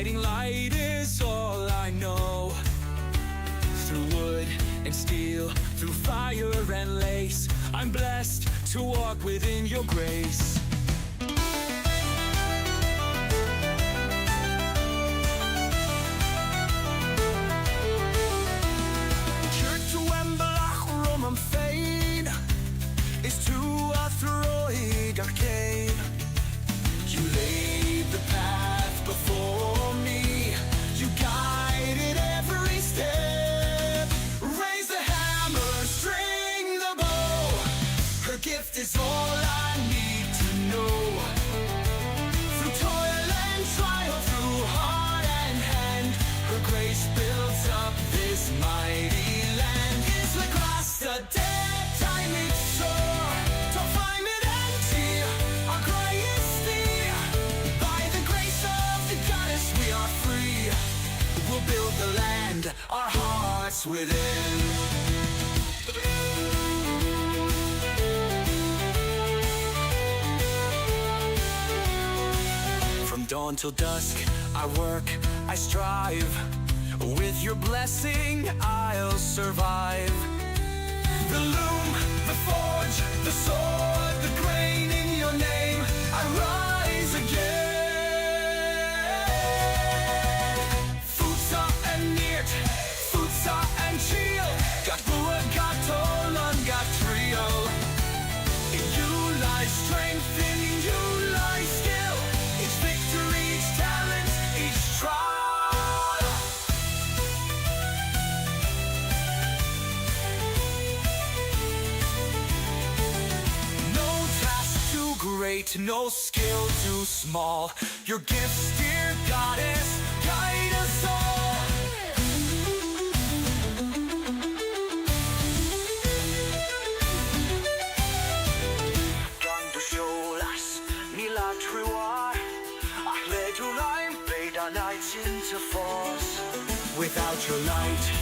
guiding light is all I know. Through wood and steel, through fire and lace, I'm blessed to walk within your grace. Is to a throid arcane. You laid the path before me. You guided every step. Raise the hammer, string the bow. Her gift is all I need to know. Through toil and trial, through heart and hand, her grace builds up this mighty land. It's like last a dead time it's sore. We'll build the land, our hearts within. From dawn till dusk, I work, I strive. With your blessing, I'll survive. The loom, the forge, the sword, the grain in your name, I rise again. Got Buad, got Tolan, got Trio. In you lies strength, in you lies skill. Each victory, each talent, each trial. No task too great, no skill too small. Your gifts, dear goddess, guide us all. Into force. Without your light,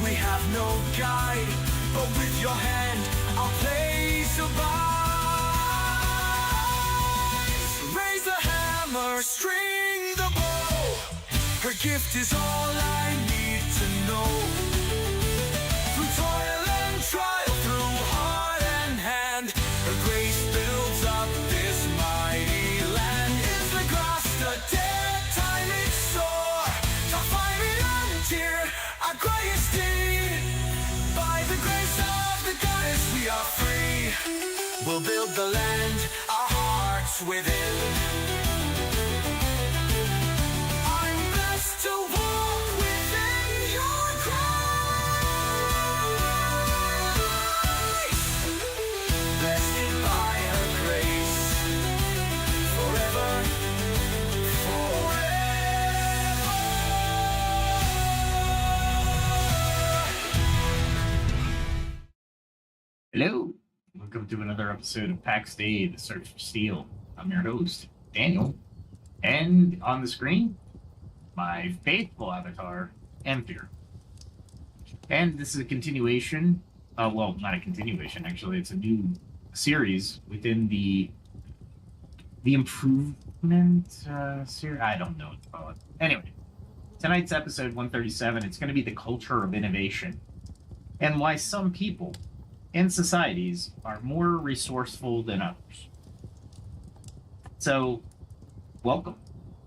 we have no guide. But with your hand, our place abides. Raise the hammer, string the bow. Her gift is all I need to know. Through toil and trial, through heart and hand, her grace builds up this mighty land. It's the grass, the dead time it's sore. To find it until our greatest deed. By the grace of the goddess we are free. We'll build the land, our hearts within. I'm blessed to walk within your grace. Blessed by her grace. Forever, forever. Hello, welcome to another episode of Pax Dei, The Search for Steel. I'm your host, Daniel, and on the screen, my faithful avatar, Emphir. And this is a continuation, well, not a continuation, actually, it's a new series within the improvement series. I don't know what to call it. Anyway, tonight's episode 137, it's going to be the culture of innovation and why some people and societies are more resourceful than others. So, welcome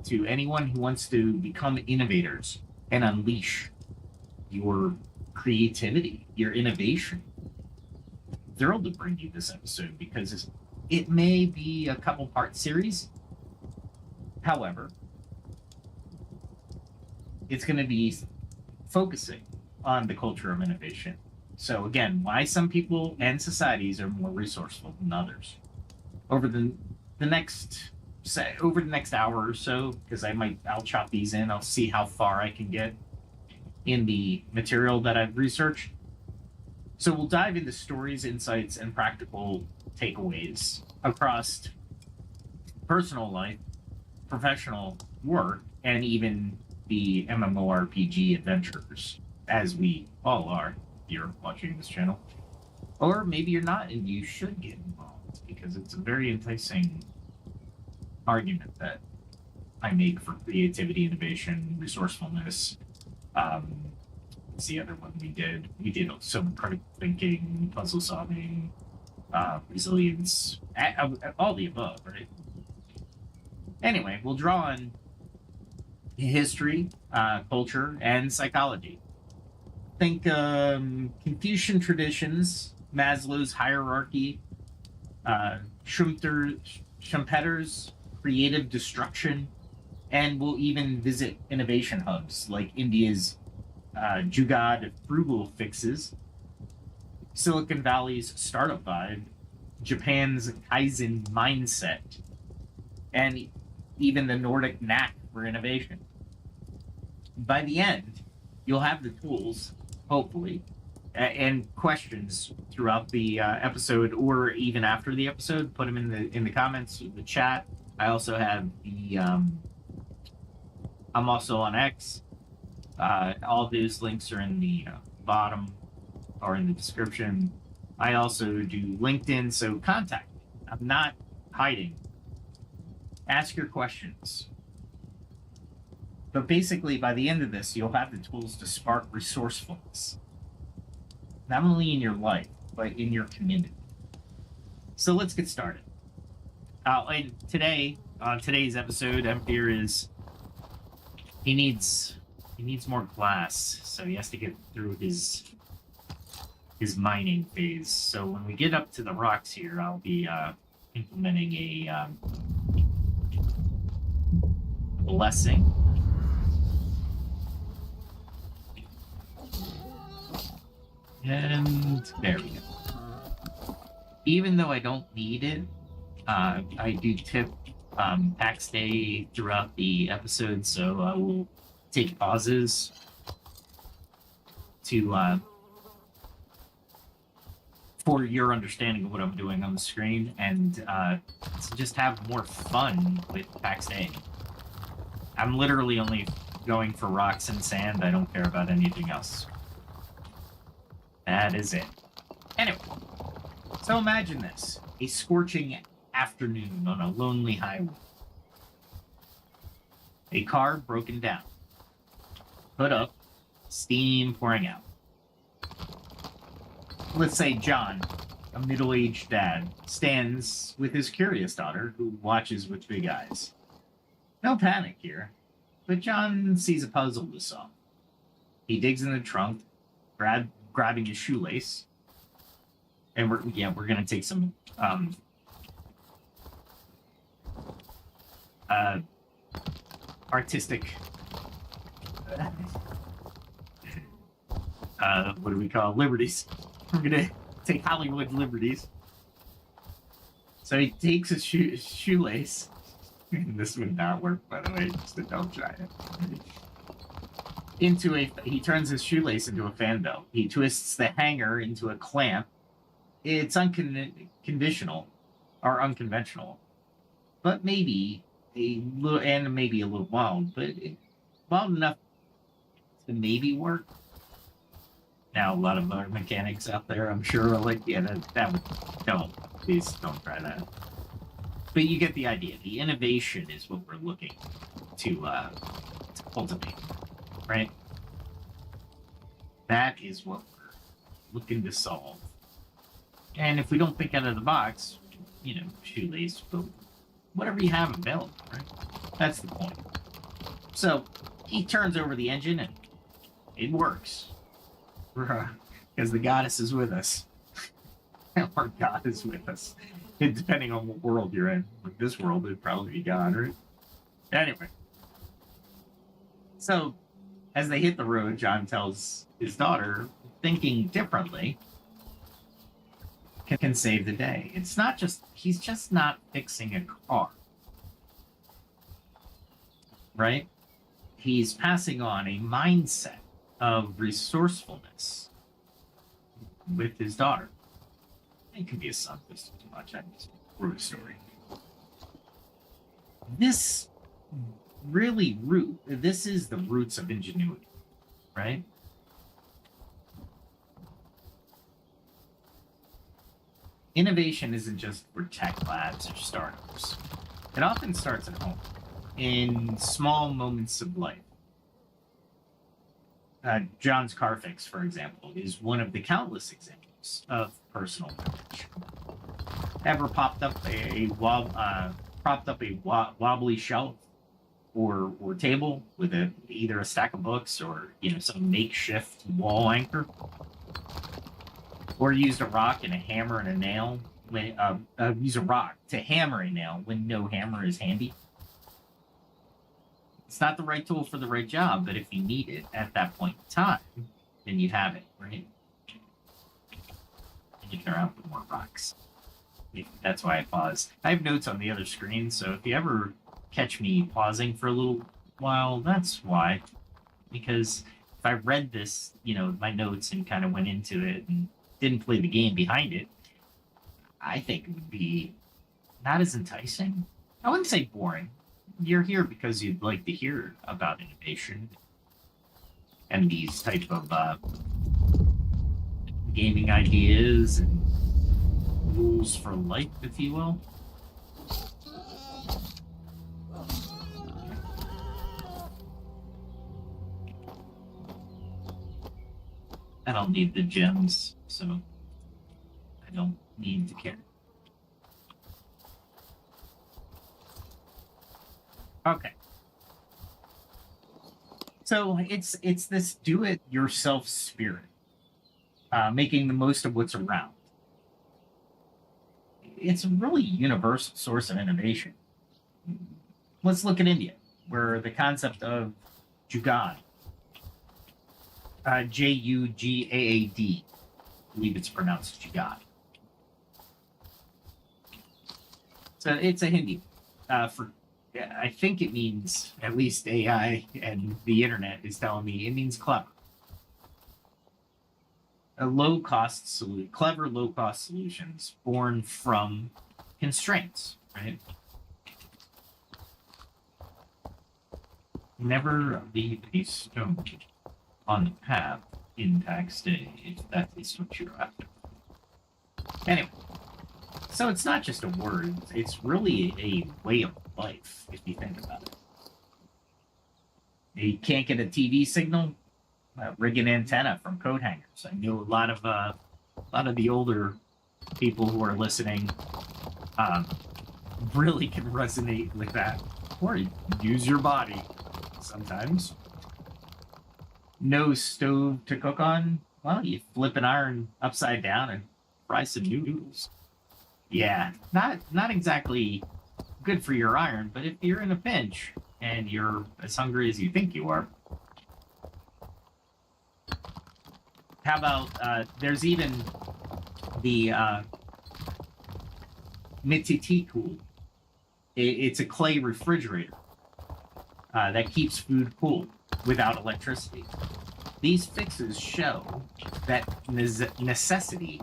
to anyone who wants to become innovators and unleash your creativity, your innovation. Thrilled to bring you this episode because it may be a couple-part series. However, it's going to be focusing on the culture of innovation. So again, why some people and societies are more resourceful than others. Over the next hour or so, because I'll chop these in. I'll see how far I can get in the material that I've researched. So we'll dive into stories, insights, and practical takeaways across personal life, professional work, and even the MMORPG adventures, as we all are. You're watching this channel, or maybe you're not and you should get involved because it's a very enticing argument that I make for creativity, innovation, resourcefulness. What's the other one we did? We did some critical thinking, puzzle solving, resilience, all the above, right? Anyway, we'll draw on history, culture, and psychology. Think Confucian traditions, Maslow's hierarchy, Schumpeter's creative destruction, and we'll even visit innovation hubs like India's Jugaad frugal fixes, Silicon Valley's startup vibe, Japan's Kaizen mindset, and even the Nordic knack for innovation. By the end, you'll have the tools, hopefully, and questions throughout the episode, or even after the episode. Put them in the comments, the chat. I also have the. I'm also on X. All those links are in the bottom or in the description. I also do LinkedIn, so contact me. I'm not hiding. Ask your questions. But basically, by the end of this, you'll have the tools to spark resourcefulness. Not only in your life, but in your community. So let's get started. And today, on today's episode, Empire is he needs more glass, so he has to get through his mining phase. So when we get up to the rocks here, I'll be implementing a blessing. And there we go. Even though I don't need it, I do tip Pax Dei throughout the episode, so I will take pauses to for your understanding of what I'm doing on the screen, and to just have more fun with Pax Dei. I'm literally only going for rocks and sand. I don't care about anything else. That is it. Anyway, so imagine this. A scorching afternoon on a lonely highway. A car broken down. Hood up, steam pouring out. Let's say John, a middle-aged dad, stands with his curious daughter who watches with big eyes. No panic here, but John sees a puzzle to solve. He digs in the trunk, grabbing his shoelace, and we're gonna take some artistic what do we call liberties? We're gonna take Hollywood liberties. So he takes his shoelace. This would not work, by the way. Just don't try it. He turns his shoelace into a fan belt. He twists the hanger into a clamp. It's unconventional, but maybe a little wild, but wild enough to maybe work. Now, a lot of motor mechanics out there, I'm sure, are like, yeah, please don't try that. But you get the idea. The innovation is what we're looking to cultivate, right? That is what we're looking to solve. And if we don't think out of the box, shoelace, but whatever you have available, right? That's the point. So he turns over the engine and it works. Because the goddess is with us. Our God is with us. Depending on what world you're in. Like this world, it'd probably be God, right? Anyway. So, as they hit the road, John tells his daughter, thinking differently can save the day. He's just not fixing a car. Right? He's passing on a mindset of resourcefulness with his daughter. It could be a son, this is too much. I just wrote a story. This is the roots of ingenuity, right? Innovation isn't just for tech labs or startups. It often starts at home. in small moments of life. John's Carfix, for example, is one of the countless examples of personal innovation. Ever propped up a wobbly shelf or table with either a stack of books or some makeshift wall anchor, or used a rock and a hammer and a nail when use a rock to hammer a nail when no hammer is handy. It's not the right tool for the right job, but if you need it at that point in time, then you have it, right? And you can output more rocks. That's why I paused. I have notes on the other screen, so if you ever catch me pausing for a little while, that's why. Because if I read this, my notes and kind of went into it and didn't play the game behind it, I think it would be not as enticing. I wouldn't say boring. You're here because you'd like to hear about innovation and these type of gaming ideas and rules for life, if you will. I don't need the gems, so I don't need to care. Okay. So it's this do-it-yourself spirit, making the most of what's around. It's a really universal source of innovation. Let's look at India, where the concept of Jugaad, Jugaad, I believe it's pronounced Jugaad. So it's a Hindi for. I think it means, at least AI and the internet is telling me, it means clever. Clever low-cost solutions born from constraints, right? Never leave a stone on the path in Pax Dei, if that is what you're after. Anyway, so it's not just a word, it's really a way of life, if you think about it. You can't get a TV signal? Rig an antenna from coat hangers. I know a lot of the older people who are listening really can resonate with that. Or use your body sometimes. No stove to cook on? Well, you flip an iron upside down and fry some noodles. Yeah, not exactly good for your iron, but if you're in a pinch and you're as hungry as you think you are, how about there's even the Mititi cool. It's a clay refrigerator that keeps food cool without electricity. These fixes show that necessity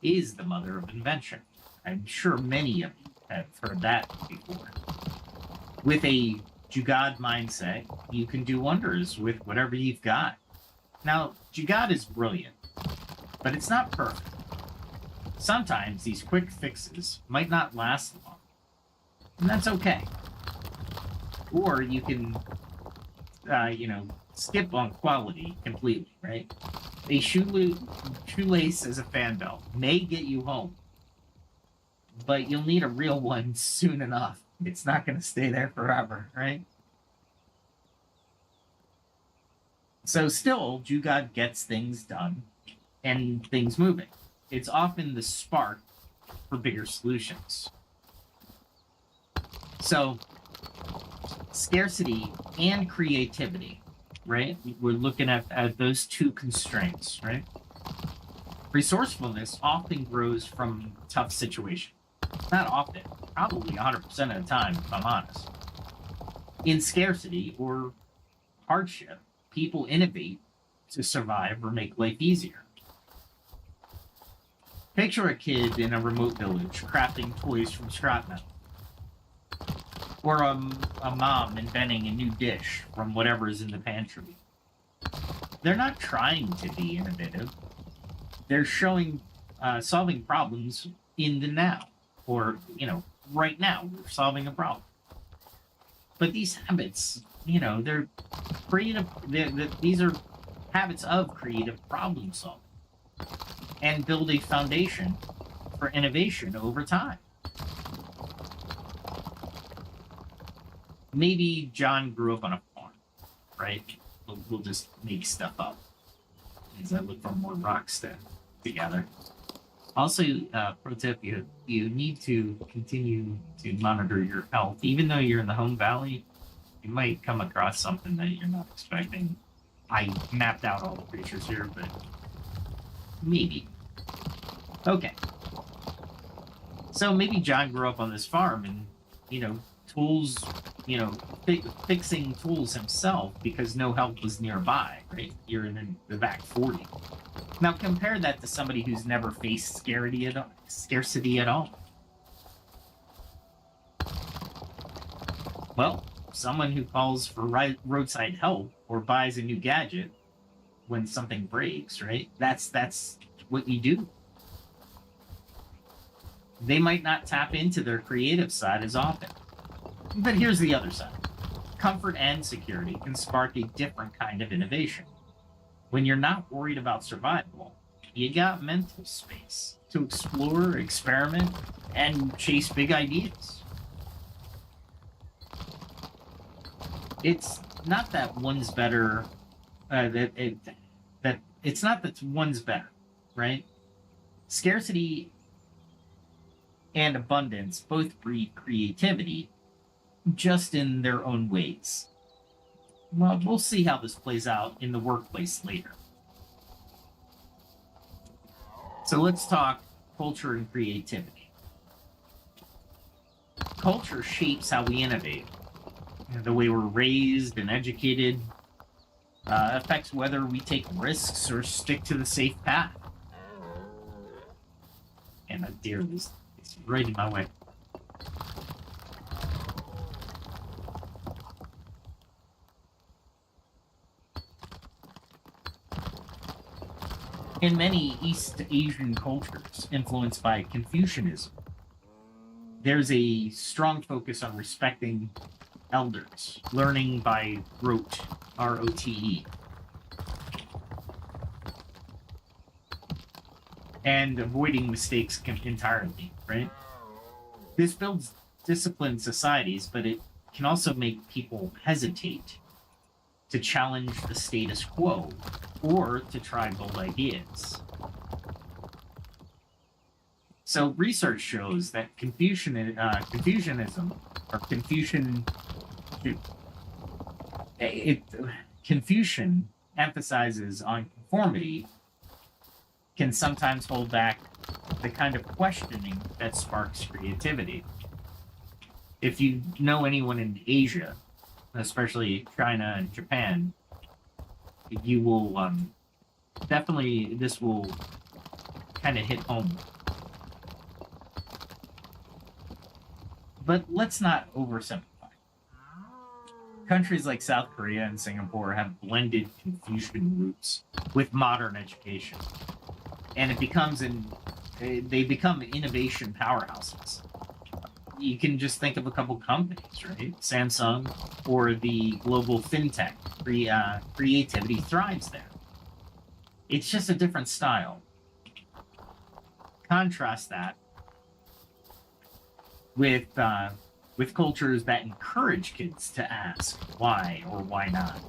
is the mother of invention. I'm sure many of you have heard that before. With a Jugaad mindset, you can do wonders with whatever you've got. Now, Jugaad is brilliant, but it's not perfect. Sometimes these quick fixes might not last long, and that's okay. Or you can, skip on quality completely, right? A shoelace as a fan belt may get you home, but you'll need a real one soon enough. It's not going to stay there forever, right? So still, Jugaad gets things done and things moving. It's often the spark for bigger solutions. So, scarcity and creativity, right? We're looking at those two constraints, right? Resourcefulness often grows from tough situations. Not often, probably 100% of the time, if I'm honest. In scarcity or hardship, people innovate to survive or make life easier. Picture a kid in a remote village crafting toys from scrap metal. Or a mom inventing a new dish from whatever is in the pantry. They're not trying to be innovative. They're solving problems in the now. Or, right now, we're solving a problem. But these habits, they're creative. These are habits of creative problem solving and build a foundation for innovation over time. Maybe John grew up on a farm, right? We'll just make stuff up as I look for more rocks to gather. Also, pro tip: you need to continue to monitor your health, even though you're in the home valley. You might come across something that you're not expecting. I mapped out all the creatures here, but maybe. Okay. So maybe John grew up on this farm and, tools, fixing tools himself because no help was nearby, right? You're in the back 40. Now compare that to somebody who's never faced scarcity at all. Well, someone who calls for roadside help or buys a new gadget when something breaks, right? That's what you do. They might not tap into their creative side as often. But here's the other side. Comfort and security can spark a different kind of innovation. When you're not worried about survival, you got mental space to explore, experiment, and chase big ideas. It's not that one's better, it's not that one's better, right? Scarcity and abundance both breed creativity, just in their own ways. Well, we'll see how this plays out in the workplace later. So let's talk culture and creativity. Culture shapes how we innovate. The way we're raised and educated affects whether we take risks or stick to the safe path. And that deer is right in my way. In many East Asian cultures influenced by Confucianism, there's a strong focus on respecting elders, learning by rote, R-O-T-E, and avoiding mistakes entirely, right? This builds disciplined societies, but it can also make people hesitate to challenge the status quo or to try bold ideas. So research shows that Confucianism, or Confucian emphasizes on conformity can sometimes hold back the kind of questioning that sparks creativity. If you know anyone in Asia, especially China and Japan, you will definitely, this will kind of hit home. But let's not oversimplify. Countries like South Korea and Singapore have blended Confucian roots with modern education, and they become innovation powerhouses. You can just think of a couple companies, right? Samsung or the global fintech. Creativity thrives there. It's just a different style. Contrast that with cultures that encourage kids to ask why or why not.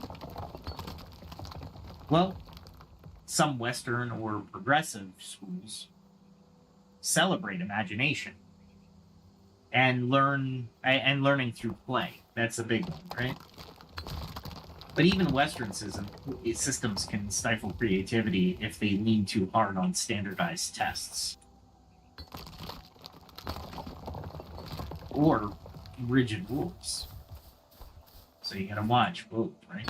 Well, some Western or progressive schools celebrate imagination and learning through play. That's a big one, right? But even Western systems can stifle creativity if they lean too hard on standardized tests or rigid rules. So you gotta watch both, right?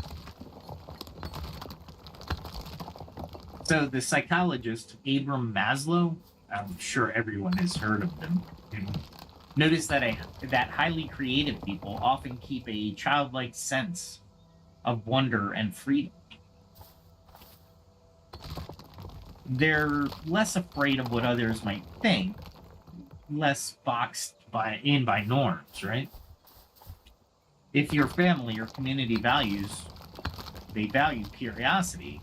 So the psychologist Abraham Maslow, I'm sure everyone has heard of him, noticed that highly creative people often keep a childlike sense of wonder and freedom. They're less afraid of what others might think, less boxed by norms, right? If your family or community they value curiosity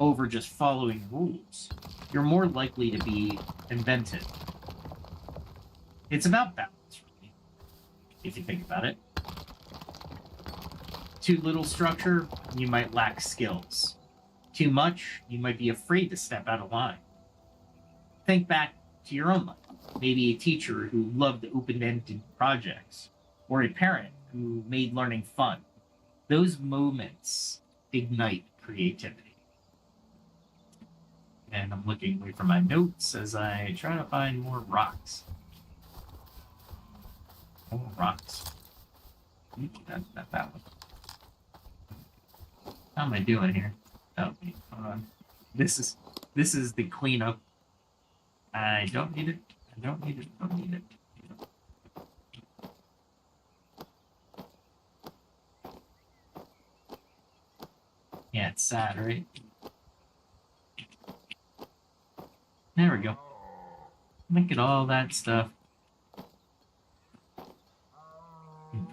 over just following rules, you're more likely to be inventive. It's about balance, really, if you think about it. Too little structure, you might lack skills. Too much, you might be afraid to step out of line. Think back to your own life. Maybe a teacher who loved open-ended projects, or a parent who made learning fun. Those moments ignite creativity. And I'm looking away from my notes as I try to find more rocks. More rocks. Not that one. How am I doing here? Oh, hold on. This is the cleanup. I don't need it. I don't need it. Don't need it. Yeah, it's sad, right? There we go. Look at all that stuff.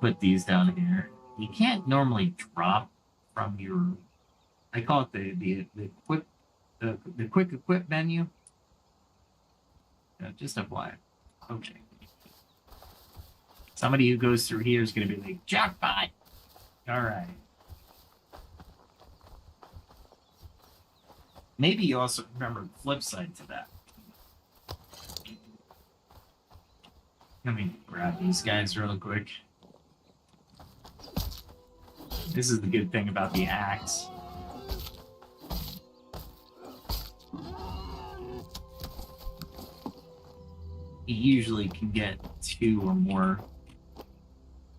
Put these down here. You can't normally drop from your, I call it the quick equip menu. Just apply. Okay. Somebody who goes through here is going to be like, jackpot! Alright. Maybe you also remember the flip side to that. Let me grab these guys real quick. This is the good thing about the axe. You usually can get 2 or more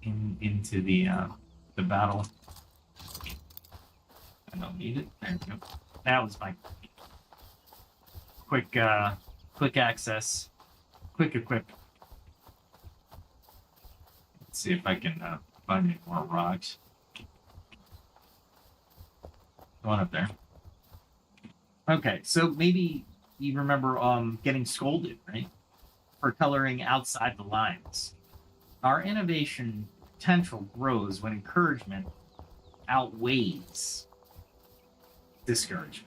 into the battle. I don't need it. There we go. That was my quick access, quick equip. Let's see if I can find any more rocks. One up there. Okay, so maybe you remember getting scolded, right? For coloring outside the lines. Our innovation potential grows when encouragement outweighs discouragement.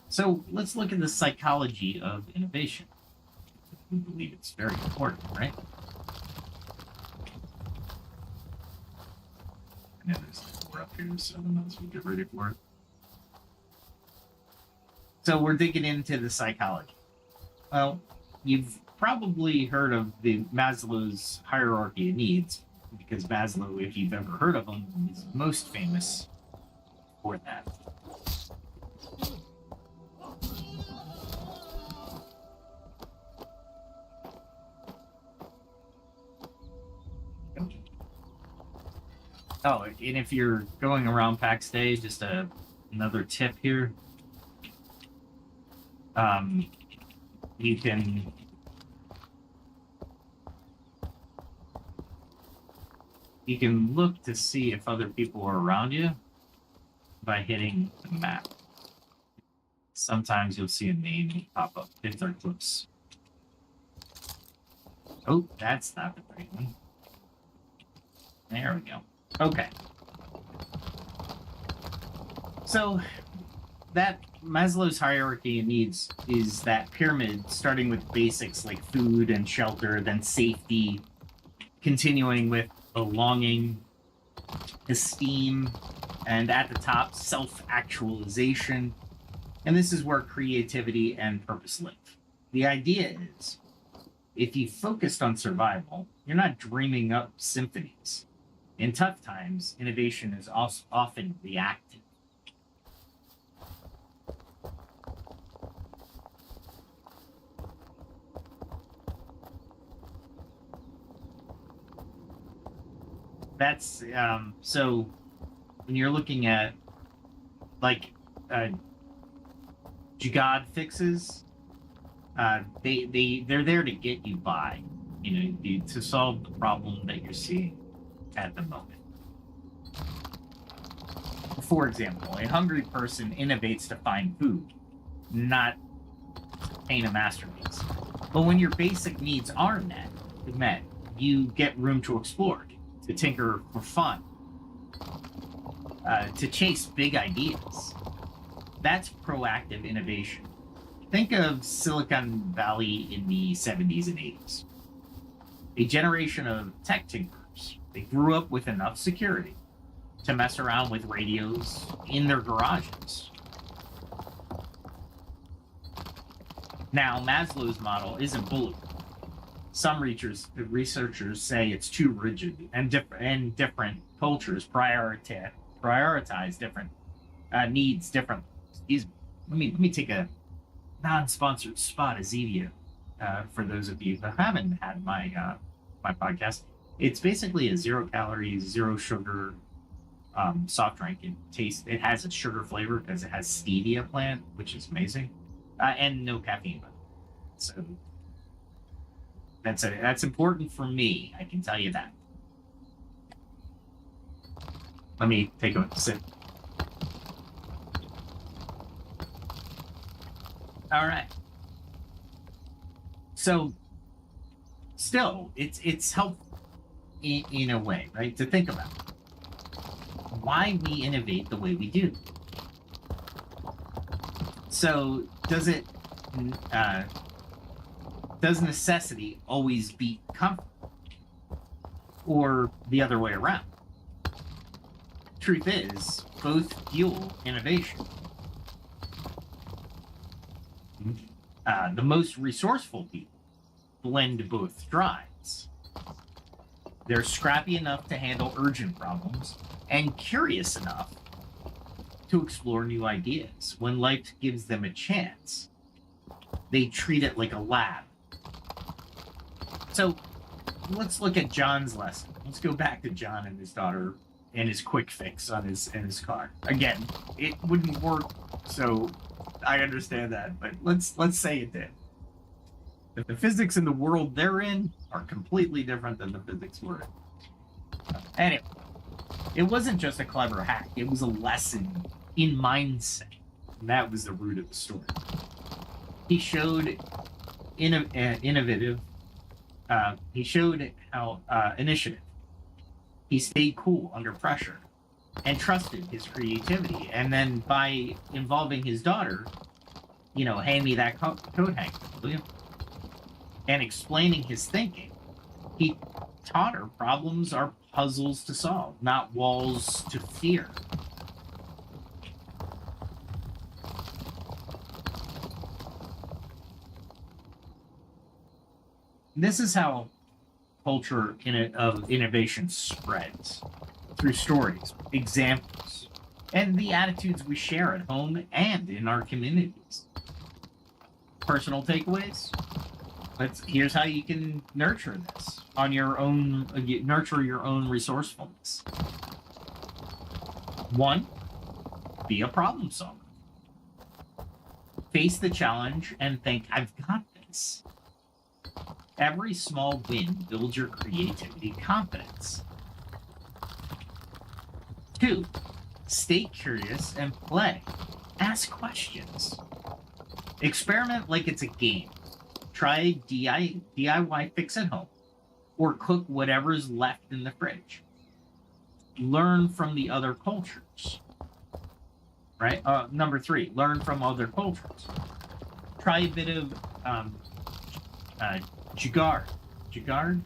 So let's look at the psychology of innovation. We believe it's very important, right? Yeah, there's more up here, so let's get ready for it. So we're digging into the psychology. Well, you've probably heard of the Maslow's hierarchy of needs, because Maslow, if you've ever heard of him, is most famous for that. Oh, and if you're going around Pax Dei, just another tip here. You can look to see if other people are around you by hitting the map. Sometimes you'll see a name pop up if they're close. Oh, that's not the right one. There we go. Okay. So that Maslow's hierarchy of needs is that pyramid starting with basics like food and shelter, then safety, continuing with belonging, esteem, and at the top, self-actualization. And this is where creativity and purpose live. The idea is, if you focused on survival, you're not dreaming up symphonies. In tough times, innovation is also often reactive. That's so when you're looking at like Jugaad fixes, they're there to get you by, to solve the problem that you're seeing at the moment. For example, a hungry person innovates to find food, not paint a masterpiece. But when your basic needs are met, you get room to explore. to tinker for fun, to chase big ideas. That's proactive innovation. Think of Silicon Valley in the 70s and 80s. A generation of tech tinkers. They grew up with enough security to mess around with radios in their garages. Now, Maslow's model isn't bulletproof. Some researchers say it's too rigid, and different cultures prioritize different needs differently. Let me take a non-sponsored spot as Zevia for those of you who haven't had my my podcast. It's basically a 0 calories, 0 sugar soft drink. It has a sugar flavor because it has stevia plant, which is amazing, and no caffeine. So that's important for me. I can tell you that. Let me take a sip. All right. So, still, it's helpful in a way, right? To think about why we innovate the way we do. So, does necessity always beat comfort, or the other way around? Truth is, both fuel innovation. The most resourceful people blend both strides. They're scrappy enough to handle urgent problems and curious enough to explore new ideas. When life gives them a chance, they treat it like a lab. So let's look at John's lesson. Let's go back to John and his daughter and his quick fix on his car. Again, it wouldn't work, so I understand that, but let's say it did. The physics in the world they're in are completely different than the physics we're in. Anyway, it wasn't just a clever hack, it was a lesson in mindset. And that was the root of the story. He showed initiative. He stayed cool under pressure and trusted his creativity. And then by involving his daughter, hand me that coat hanger, will you? And explaining his thinking, he taught her problems are puzzles to solve, not walls to fear. This is how culture of innovation spreads, through stories, examples, and the attitudes we share at home and in our communities. Personal takeaways? Here's how you can nurture this on your own, nurture your own resourcefulness. 1, be a problem solver. Face the challenge and think, I've got this. Every small win builds your creativity confidence. 2, stay curious and play. Ask questions. Experiment like it's a game. Try DIY fix at home, or cook whatever's left in the fridge. Learn from the other cultures. Right? Number 3, learn from other cultures. Try a bit of Jugaad. Jugaad.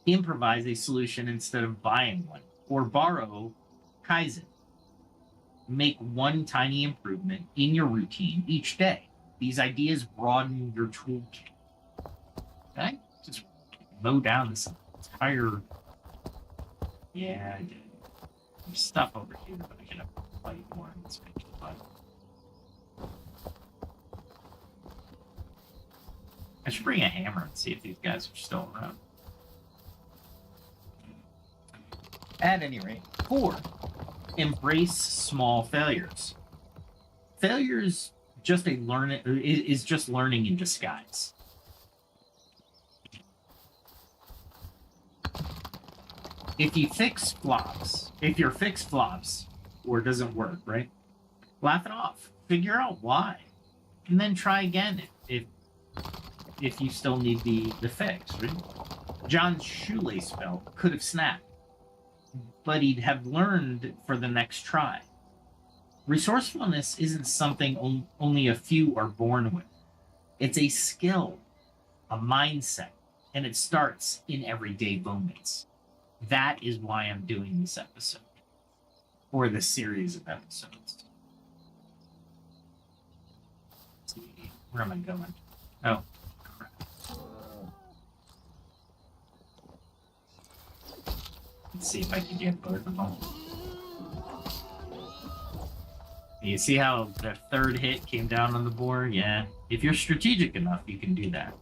Improvise a solution instead of buying one, or borrow Kaizen. Make one tiny improvement in your routine each day. These ideas broaden your toolkit. Did I just mow down this entire... Yeah, I did. There's stuff over here, but I gotta play more in this picture. I should bring a hammer and see if these guys are still around. At any rate, 4, embrace small failures. Failures is just learning in disguise. If your fix flops or doesn't work, right? Laugh it off. Figure out why, and then try again if you still need the fix, right? John's shoelace belt could have snapped, but he'd have learned for the next try. Resourcefulness isn't something only a few are born with. It's a skill, a mindset, and it starts in everyday moments. That is why I'm doing this episode, or this series of episodes. Let's see, where am I going? Oh, crap. Let's see if I can get both of them. You see how the third hit came down on the board? Yeah. If you're strategic enough, you can do that.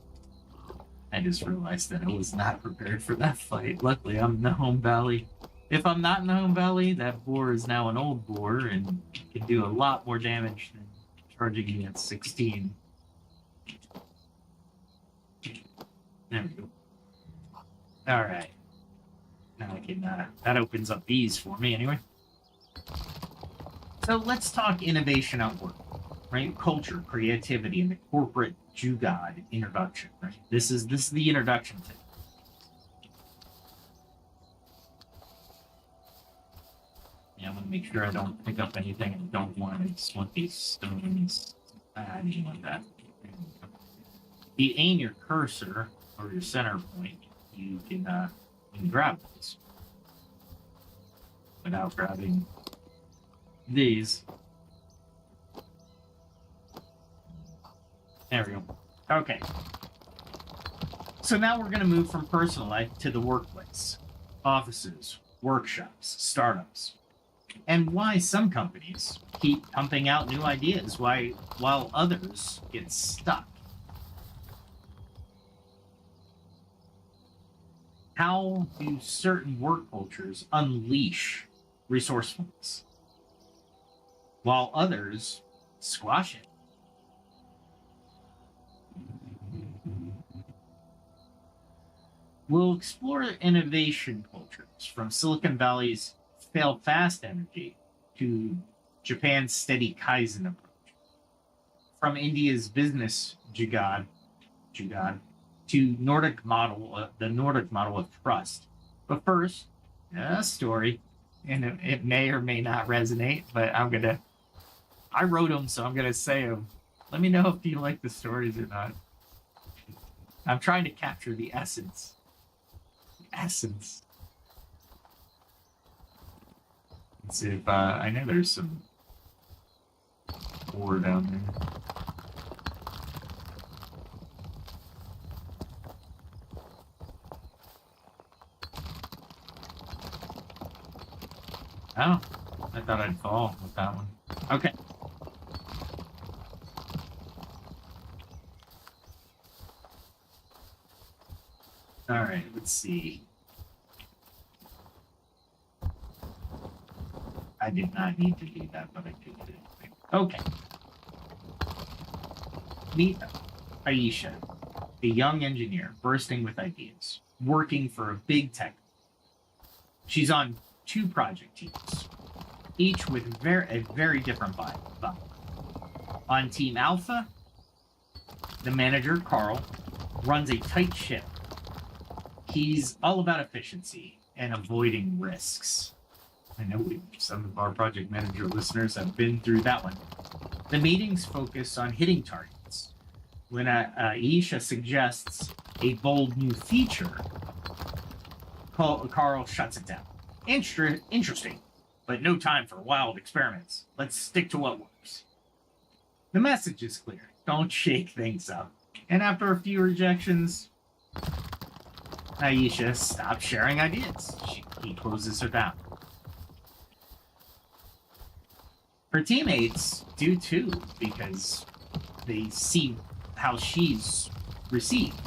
I just realized that I was not prepared for that fight. Luckily, I'm in the home valley. If I'm not in the home valley, that boar is now an old boar and can do a lot more damage than charging me at 16. There we go. Alright. Now I can, that opens up these for me anyway. So let's talk innovation at work, right? Culture, creativity, and the corporate Jugaad introduction, right? This is the introduction to it. Yeah, I want to make sure I don't pick up anything I don't want. I just want these stones. Anything like that. If you aim your cursor or your center point, you can grab these without grabbing these. There we go. Okay. So now we're going to move from personal life to the workplace. Offices, workshops, startups. And why some companies keep pumping out new ideas while others get stuck. How do certain work cultures unleash resourcefulness, while others squash it? We'll explore innovation cultures from Silicon Valley's fail-fast energy to Japan's steady Kaizen approach, from India's business Jugaad to the Nordic model of trust. But first, a story, and it may or may not resonate, but I wrote them, so I'm gonna say them. Let me know if you like the stories or not. I'm trying to capture the essence. Let's see if I know there's some ore down there. Oh, I thought I'd fall with that one. Okay. All right, let's see. I did not need to do that, but I did it anyway. Okay. Meet Aisha, a young engineer bursting with ideas, working for a big tech. She's on 2 project teams, each with a very different vibe. On Team Alpha, the manager, Carl, runs a tight ship. He's all about efficiency and avoiding risks. I know some of our project manager listeners have been through that one. The meetings focus on hitting targets. When Aisha suggests a bold new feature, Carl shuts it down. Interesting, but no time for wild experiments. Let's stick to what works. The message is clear. Don't shake things up. And after a few rejections, Aisha stops sharing ideas. He closes her down. Her teammates do too, because they see how she's received.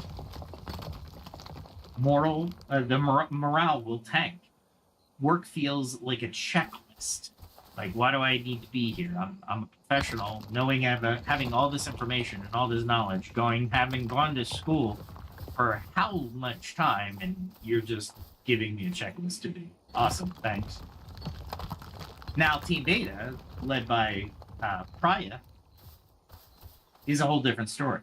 The morale will tank. Work feels like a checklist. Like, why do I need to be here? I'm a professional, knowing having all this information and all this knowledge, having gone to school for how much time, and you're just giving me a checklist to do. Awesome, thanks. Now, Team Beta, led by Priya, is a whole different story.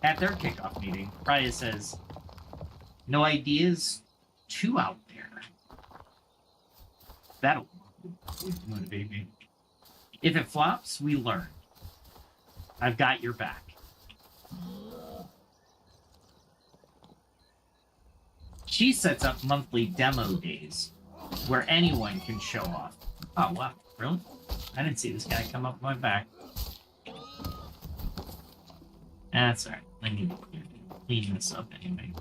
At their kickoff meeting, Priya says, No ideas too out there. That'll motivate me. If it flops, we learn. I've got your back. She sets up monthly demo days where anyone can show off. Oh, wow. Really? I didn't see this guy come up my back. That's alright. I need to clean this up anyway.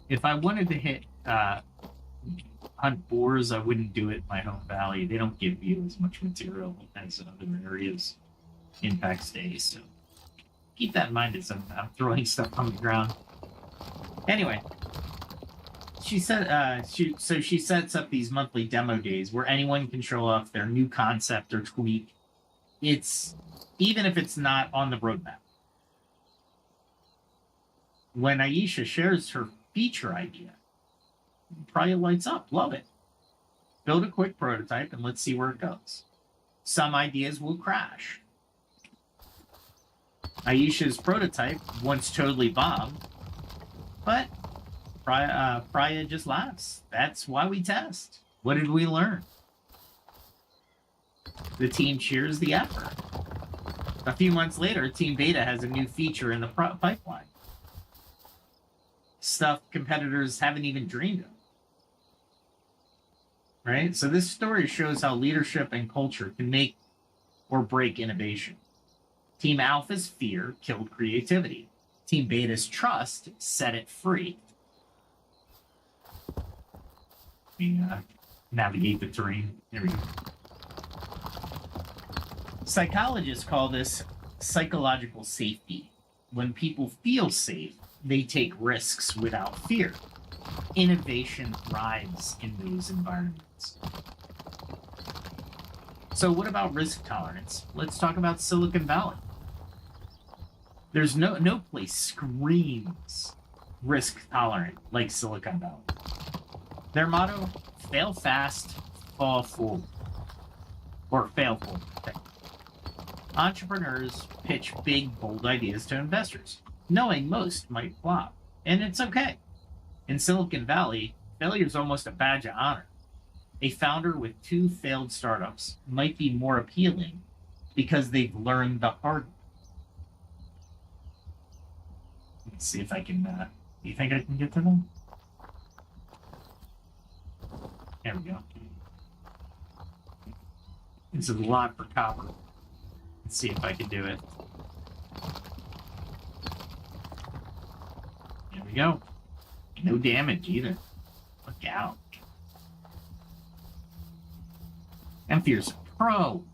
If I wanted to hit hunt boars, I wouldn't do it in my home valley. They don't give you as much material as other areas in Pax Dei, so keep that in mind as I'm throwing stuff on the ground. Anyway, she said she sets up these monthly demo days where anyone can show off their new concept or tweak. It's even if it's not on the roadmap. When Aisha shares her feature idea, probably lights up. Love it. Build a quick prototype and let's see where it goes. Some ideas will crash. Aisha's prototype once totally bombed, but Priya just laughs. That's why we test. What did we learn? The team cheers the effort. A few months later, Team Beta has a new feature in the pipeline. Stuff competitors haven't even dreamed of. Right? So this story shows how leadership and culture can make or break innovation. Team Alpha's fear killed creativity. Team Beta's trust set it free. We navigate the terrain. There we go. Psychologists call this psychological safety. When people feel safe, they take risks without fear. Innovation thrives in those environments. So what about risk tolerance? Let's talk about Silicon Valley. There's no place screams risk tolerant like Silicon Valley. Their motto, fail fast, fall forward. Or fail forward. Entrepreneurs pitch big, bold ideas to investors, knowing most might flop. And it's okay. In Silicon Valley, failure is almost a badge of honor. A founder with 2 failed startups might be more appealing because they've learned the hard way. Let's see if I can, do you think I can get to them? There we go. This is a lot for copper. Let's see if I can do it. There we go. No damage either. Look out. Empier's a pro.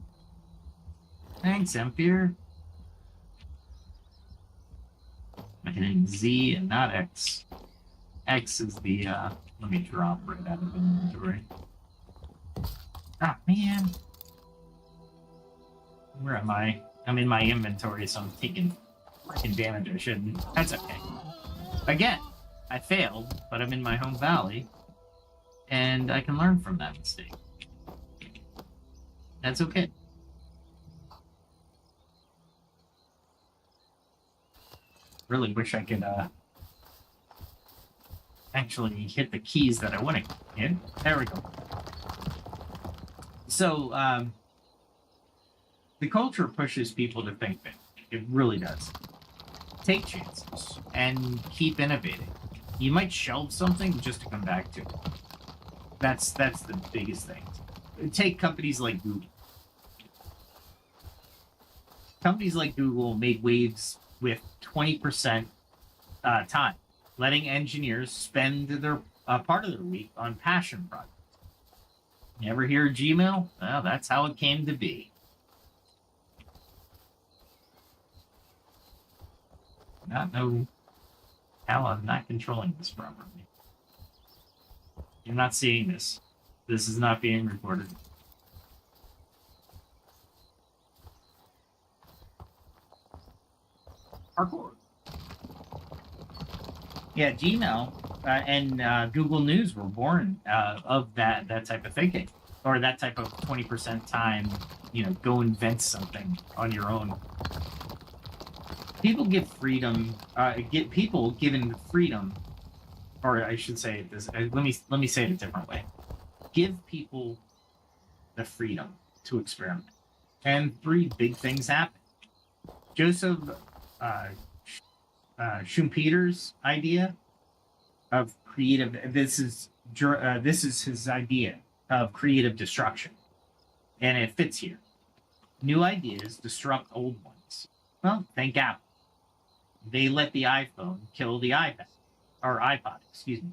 Thanks, Empier. I'm hitting Z and not X. X is the, let me drop right out of inventory. Ah, man. Where am I? I'm in my inventory, so I'm taking freaking damage I shouldn't. That's okay. Again, I failed, but I'm in my home valley, and I can learn from that mistake. That's okay. Really wish I could actually hit the keys that I want to hit. There we go. So, the culture pushes people to think big. It really does. Take chances and keep innovating. You might shelve something just to come back to it. That's the biggest thing. Take companies like Google. Companies like Google made waves with 20% time, letting engineers spend their part of their week on passion projects. You ever hear of Gmail? Well, that's how it came to be. Not know how I'm not controlling this properly. You're not seeing this. This is not being recorded. Parkour. Yeah, Gmail and Google News were born of that type of thinking, or that type of 20% time. You know, go invent something on your own. People give freedom. Get people given freedom, or I should say this. Let me say it a different way. Give people the freedom to experiment, and three big things happen. Joseph Schumpeter's idea of creative. This is his idea of creative destruction, and it fits here. New ideas disrupt old ones. Well, thank Apple. They let the iPhone kill the iPad or iPod. Excuse me.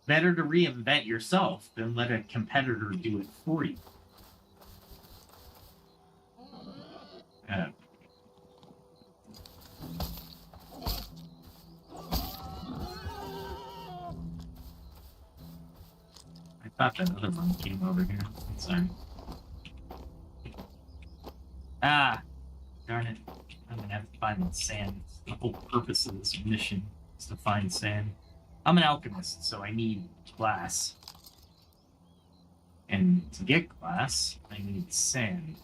Better to reinvent yourself than let a competitor do it for you. Uh, I thought that other one came over here. Sorry. Ah, darn it. I'm gonna have to find sand. The whole purpose of this mission is to find sand. I'm an alchemist, so I need glass. And to get glass, I need sand.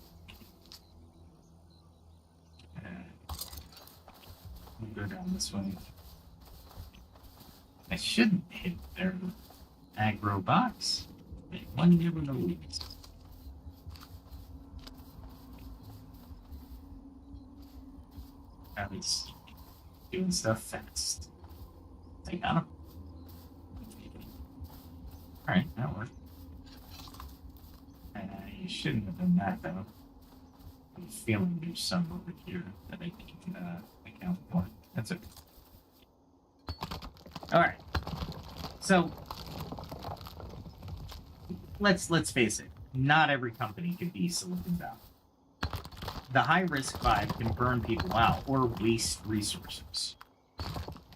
We'll go down this way. I shouldn't hit their aggro box. But one never knows. At least doing stuff fast. I got him. Alright, that worked. You shouldn't have done that though. I'm feeling there's some over here that I can account for. That's okay. Alright. So let's face it, not every company can be Silicon Valley. The high-risk vibe can burn people out or waste resources.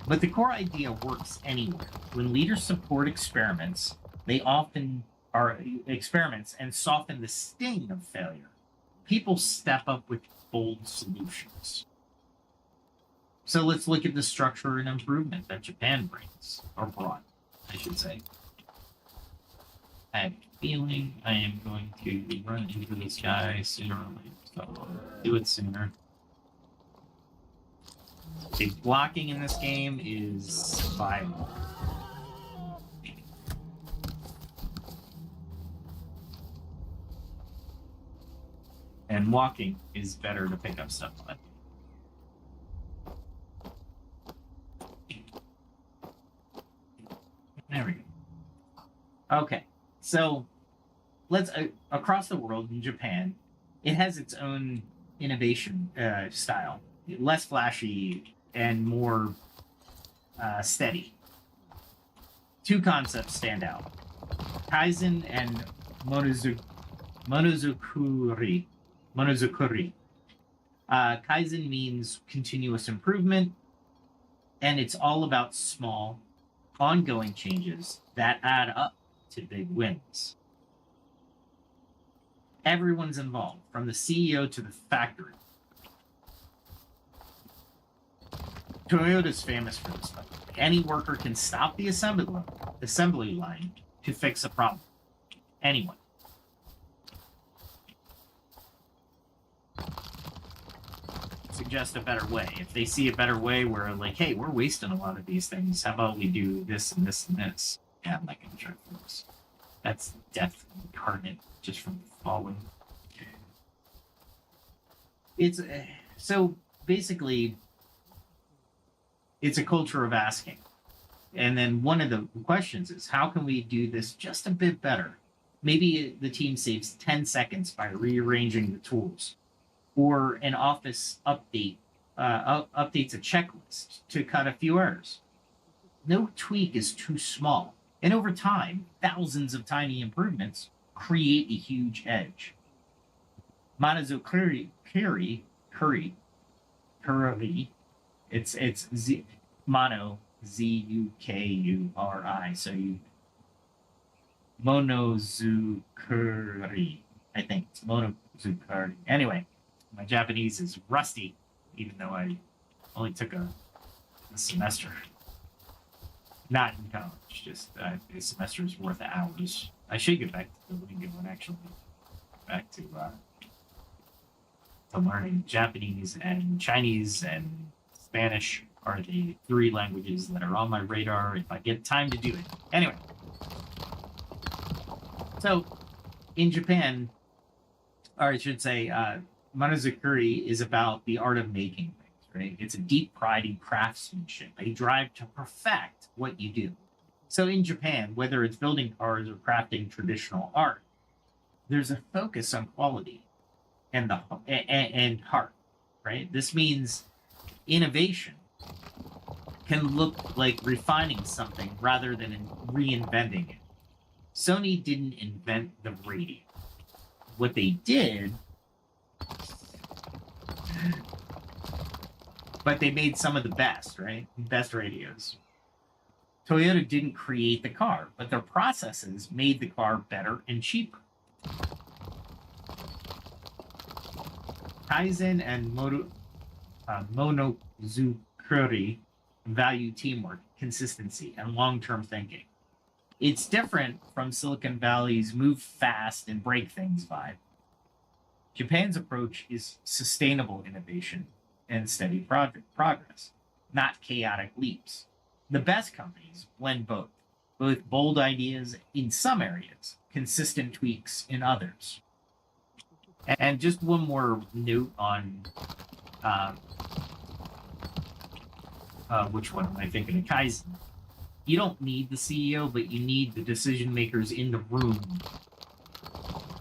But the core idea works anywhere. When leaders support experiments, they often are experiments and soften the sting of failure. People step up with bold solutions. So let's look at the structure and improvement that Japan brings, or brought, I should say. I have a feeling I am going to run into this guy sooner or later, so I'll do it sooner. Okay, blocking in this game is vital. And walking is better to pick up stuff on. There we go. Okay, so let's across the world in Japan, it has its own innovation style, less flashy and more steady. Two concepts stand out: Kaizen and Monozukuri. Kaizen means continuous improvement, and it's all about small, ongoing changes that add up to big wins. Everyone's involved, from the CEO to the factory. Toyota's famous for this, but any worker can stop the assembly line to fix a problem. Anyone. Suggest a better way. If they see a better way where, like, hey, we're wasting a lot of these things, how about we do this and this and this? Yeah, I'm not going to try for this. That's death incarnate just from falling. It's so basically it's a culture of asking. And then one of the questions is, how can we do this just a bit better? Maybe the team saves 10 seconds by rearranging the tools, or an office updates a checklist to cut a few errors. No tweak is too small, and over time, thousands of tiny improvements create a huge edge. Monozukuri, it's mono, Zukuri. So you Monozukuri. I think it's Monozukuri. Anyway, my Japanese is rusty, even though I only took a semester. Not in college, just a semester's worth of hours. I should get back to the lingo and actually get back to to learning. Japanese and Chinese and Spanish are the 3 languages that are on my radar if I get time to do it. Anyway, so in Japan, or I should say, Monozukuri is about the art of making things, right? It's a deep pride in craftsmanship, a drive to perfect what you do. So in Japan, whether it's building cars or crafting traditional art, there's a focus on quality and heart, right? This means innovation can look like refining something rather than reinventing it. Sony didn't invent the radio. What they did, but they made some of the best, right? Best radios. Toyota didn't create the car, but their processes made the car better and cheaper. Kaizen and Monozukuri value teamwork, consistency, and long-term thinking. It's different from Silicon Valley's move fast and break things vibe. Japan's approach is sustainable innovation and steady progress, not chaotic leaps. The best companies blend both bold ideas in some areas, consistent tweaks in others. And just one more note on which one am I thinking of? Kaizen. You don't need the CEO, but you need the decision makers in the room.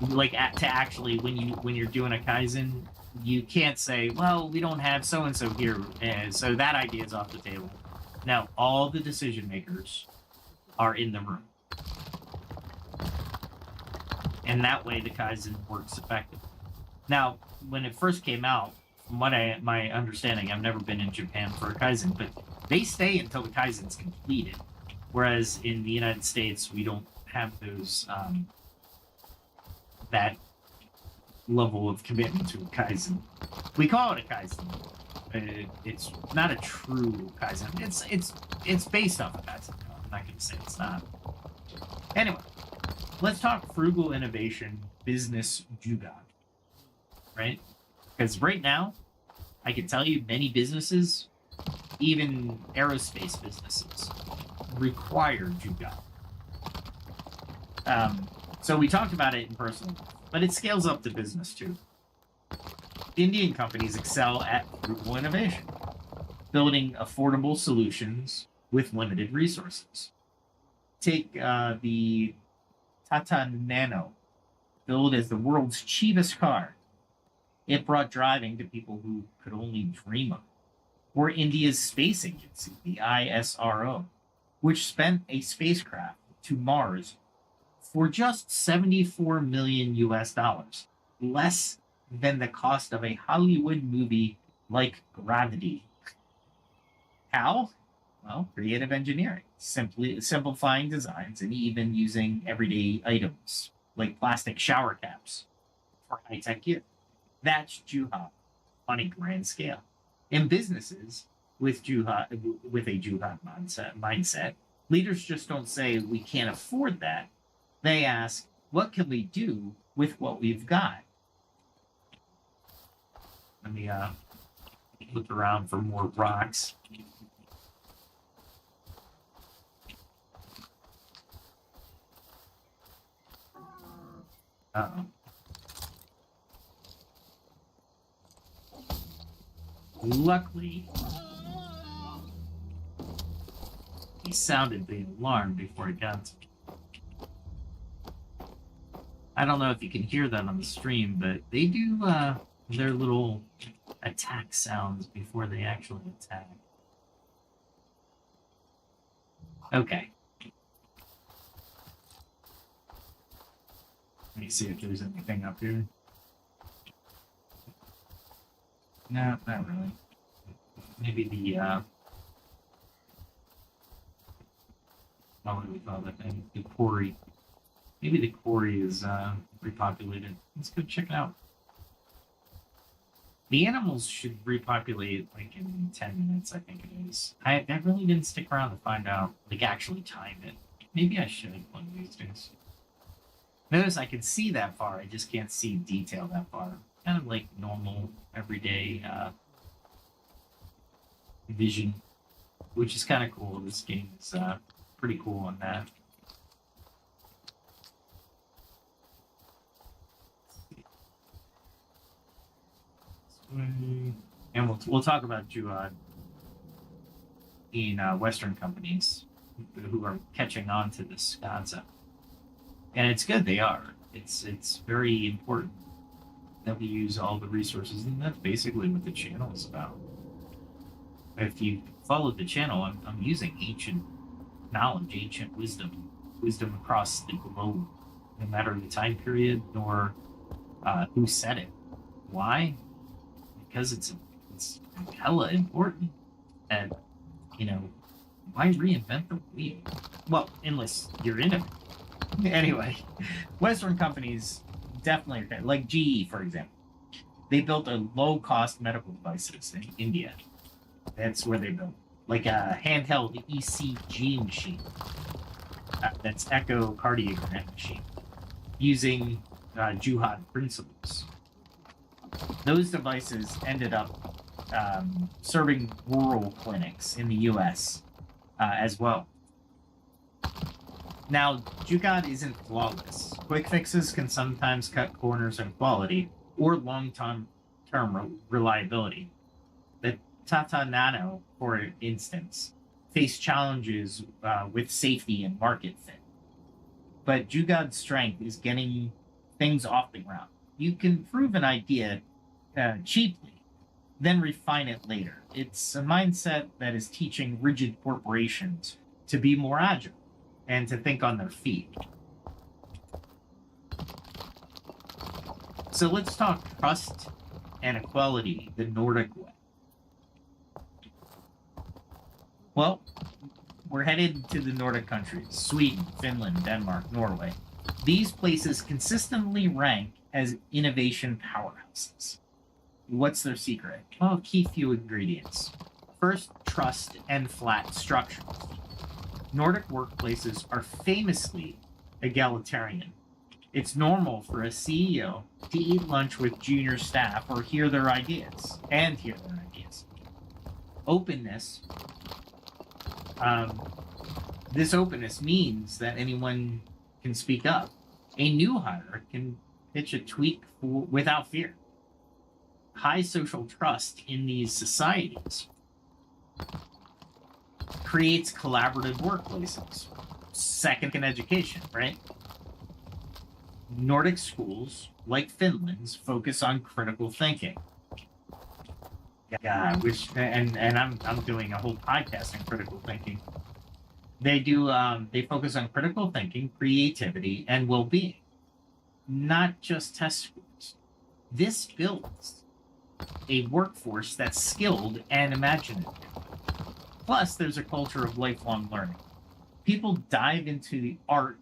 Like to actually, when you're doing a Kaizen, you can't say, "Well, we don't have so and so here, and so that idea is off the table." Now, all the decision makers are in the room, and that way the Kaizen works effectively. Now, when it first came out, from what my understanding, I've never been in Japan for a Kaizen, but they stay until the Kaizen's completed. Whereas in the United States, we don't have those that level of commitment to a Kaizen. We call it a Kaizen, but it's not a true Kaizen. It's based off of Kaizen. No, I'm not going to say it's not. Anyway, let's talk frugal innovation, business Jugaad, right? Because right now, I can tell you many businesses, even aerospace businesses, require Jugaad. So we talked about it in personal, but it scales up to business too. Indian companies excel at frugal innovation, building affordable solutions with limited resources. Take the Tata Nano, billed as the world's cheapest car. It brought driving to people who could only dream of it. Or India's space agency, the ISRO, which spent a spacecraft to Mars for just 74 million US dollars, less than the cost of a Hollywood movie like Gravity. How? Well, creative engineering, simplifying designs and even using everyday items like plastic shower caps for high-tech gear. That's Jugaad on a grand scale. In businesses with a Jugaad mindset, leaders just don't say we can't afford that. They ask, what can we do with what we've got? Let me look around for more rocks. Uh-oh. Luckily, he sounded the alarm before it got to me. I don't know if you can hear that on the stream, but they do their little attack sounds before they actually attack. Okay. Let me see if there's anything up here. No, not really. Maybe the, what do we call that thing? The quarry. Maybe the quarry is repopulated. Let's go check it out. The animals should repopulate like in 10 minutes, I think it is. I really didn't stick around to find out, like actually time it. Maybe I should one of these days. Notice I can see that far, I just can't see detail that far. kind of like normal, everyday vision, which is kind of cool. This game is pretty cool on that. And we'll talk about Jugaad in Western companies who are catching on to this concept. And it's good they are. It's very important that we use all the resources, and that's basically what the channel is about. If you followed the channel, I'm using ancient knowledge, ancient wisdom across the globe, no matter the time period nor who said it. Why? Because it's hella important. And why reinvent the wheel? Well, unless you're in it. Anyway, Western companies definitely are, like GE, for example. They built a low-cost medical devices in India. That's where they built, like a handheld ECG machine. That's echocardiogram machine, using Jugaad principles. Those devices ended up serving rural clinics in the U.S. As well. Now, Jugaad isn't flawless. Quick fixes can sometimes cut corners in quality or long-term reliability. The Tata Nano, for instance, faced challenges with safety and market fit. But Jugaad's strength is getting things off the ground. You can prove an idea cheaply, then refine it later. It's a mindset that is teaching rigid corporations to be more agile and to think on their feet. So let's talk trust and equality the Nordic way. Well, we're headed to the Nordic countries: Sweden, Finland, Denmark, Norway. These places consistently rank as innovation powerhouses. What's their secret? Well, key few ingredients. First, trust and flat structures. Nordic workplaces are famously egalitarian. It's normal for a CEO to eat lunch with junior staff or hear their ideas. Openness. This openness means that anyone can speak up. A new hire can pitch a tweak without fear. High social trust in these societies creates collaborative workplaces. Second, in education, right? Nordic schools, like Finland's, focus on critical thinking. Yeah, I'm doing a whole podcast on critical thinking. They focus on critical thinking, creativity, and well-being, not just test scores. This builds a workforce that's skilled and imaginative. Plus, there's a culture of lifelong learning. People dive into the art,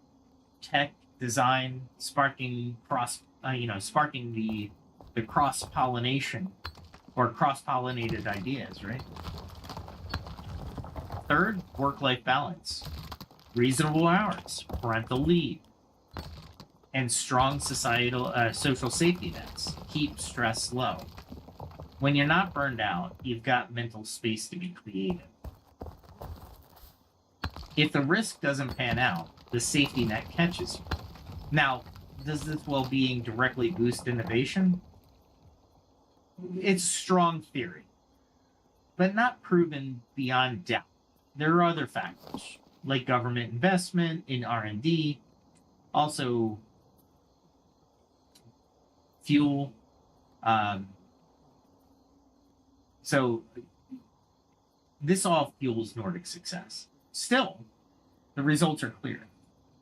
tech, design, sparking the cross-pollination or cross-pollinated ideas, right? Third, work-life balance, reasonable hours, parental leave, and strong social safety nets keep stress low. When you're not burned out, you've got mental space to be creative. If the risk doesn't pan out, the safety net catches you. Now, does this well-being directly boost innovation? It's strong theory, but not proven beyond doubt. There are other factors, like government investment in R&D, also fuel. So this all fuels Nordic success. Still, the results are clear.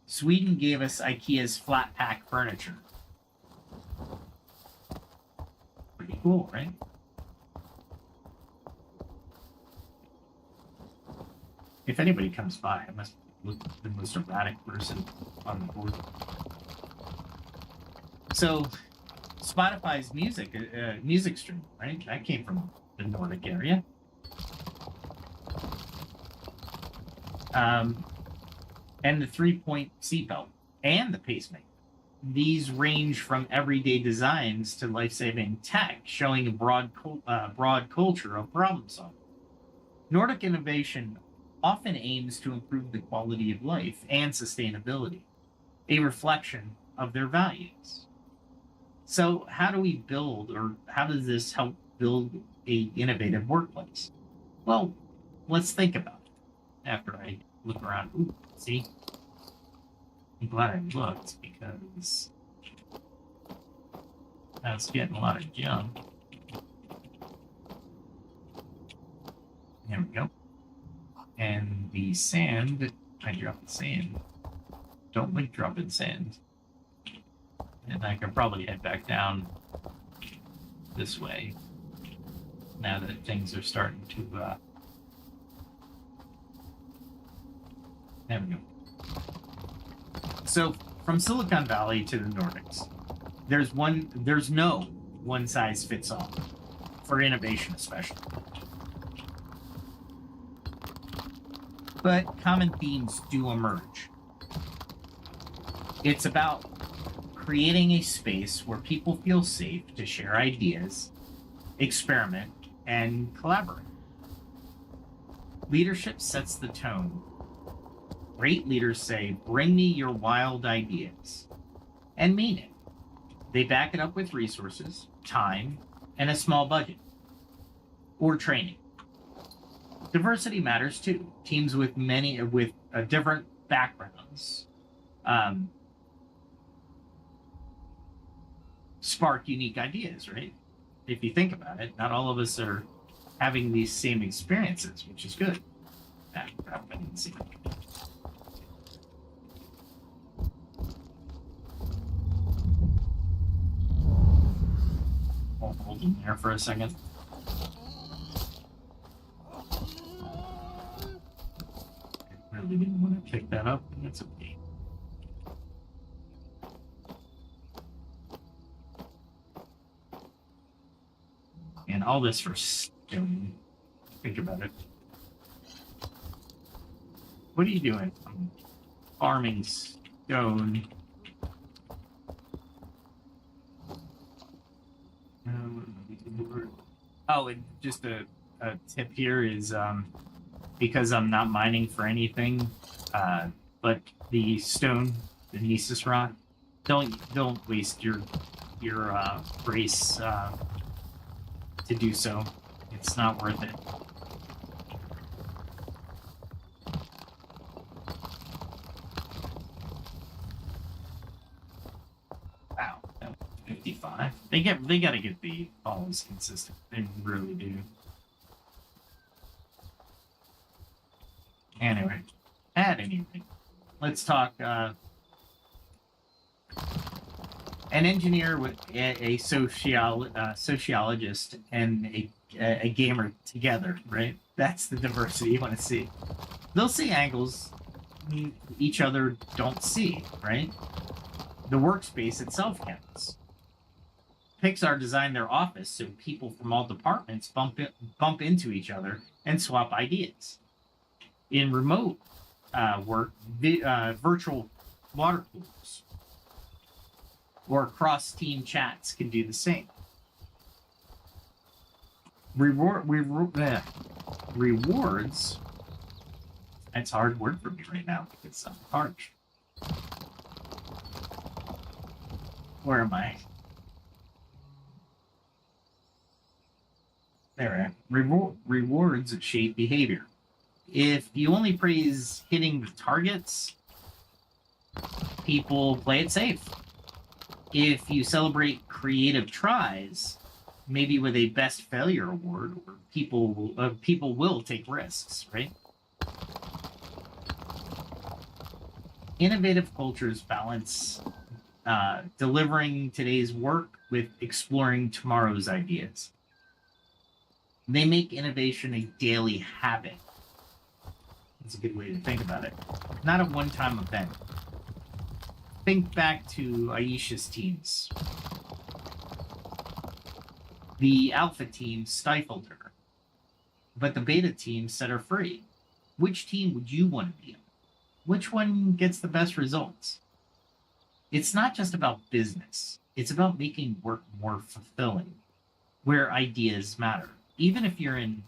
Sweden gave us IKEA's flat pack furniture. Pretty cool, right? If anybody comes by, I must look the most erratic person on the board. So, Spotify's music stream, right? That came from the Nordic area. And the 3-point seatbelt and the pacemaker. these range from everyday designs to life-saving tech, showing a broad culture of problem solving. Nordic innovation often aims to improve the quality of life and sustainability, a reflection of their values. So, how do we build, or how does this help build a innovative workplace? Well, let's think about it after I look around. Ooh, see? I'm glad I looked because I was getting a lot of junk. There we go. And the sand, I dropped the sand. Don't like dropping sand. And I can probably head back down this way now that things are starting to, there we go. So from Silicon Valley to the Nordics, there's no one size fits all for innovation, especially. But common themes do emerge. It's about creating a space where people feel safe to share ideas, experiment, and collaborate. Leadership sets the tone. Great leaders say, "Bring me your wild ideas," and mean it. They back it up with resources, time, and a small budget, or training. Diversity matters too. Teams with different backgrounds spark unique ideas, right? If you think about it, not all of us are having these same experiences, which is good. I didn't see it. I'll hold in there for a second. I really didn't want to pick that up, and that's okay. And all this for stone. Think about it. What are you doing? I'm farming stone. Oh, and just a tip here is because I'm not mining for anything, but the stone, the Nesis rock, don't waste your brace to do so. It's not worth it. Wow, that was 55. They gotta get the balls consistent. They really do. Anyway, at any rate, let's talk. An engineer with a sociologist and a gamer together, right? That's the diversity you want to see. They'll see angles each other don't see, right? The workspace itself counts. Pixar designed their office so people from all departments bump into each other and swap ideas. In remote work, virtual water coolers or cross-team chats can do the same. Rewards. That's a hard word for me right now because I'm harsh. Where am I? There. Rewards shape behavior. If you only praise hitting the targets, people play it safe. If you celebrate creative tries, maybe with a best failure award, or people will take risks, right? Innovative cultures balance delivering today's work with exploring tomorrow's ideas. They make innovation a daily habit. That's a good way to think about it. Not a one-time event. Think back to Aisha's teams. The alpha team stifled her, but the beta team set her free. Which team would you want to be on? Which one gets the best results? It's not just about business. It's about making work more fulfilling, where ideas matter. Even if you're in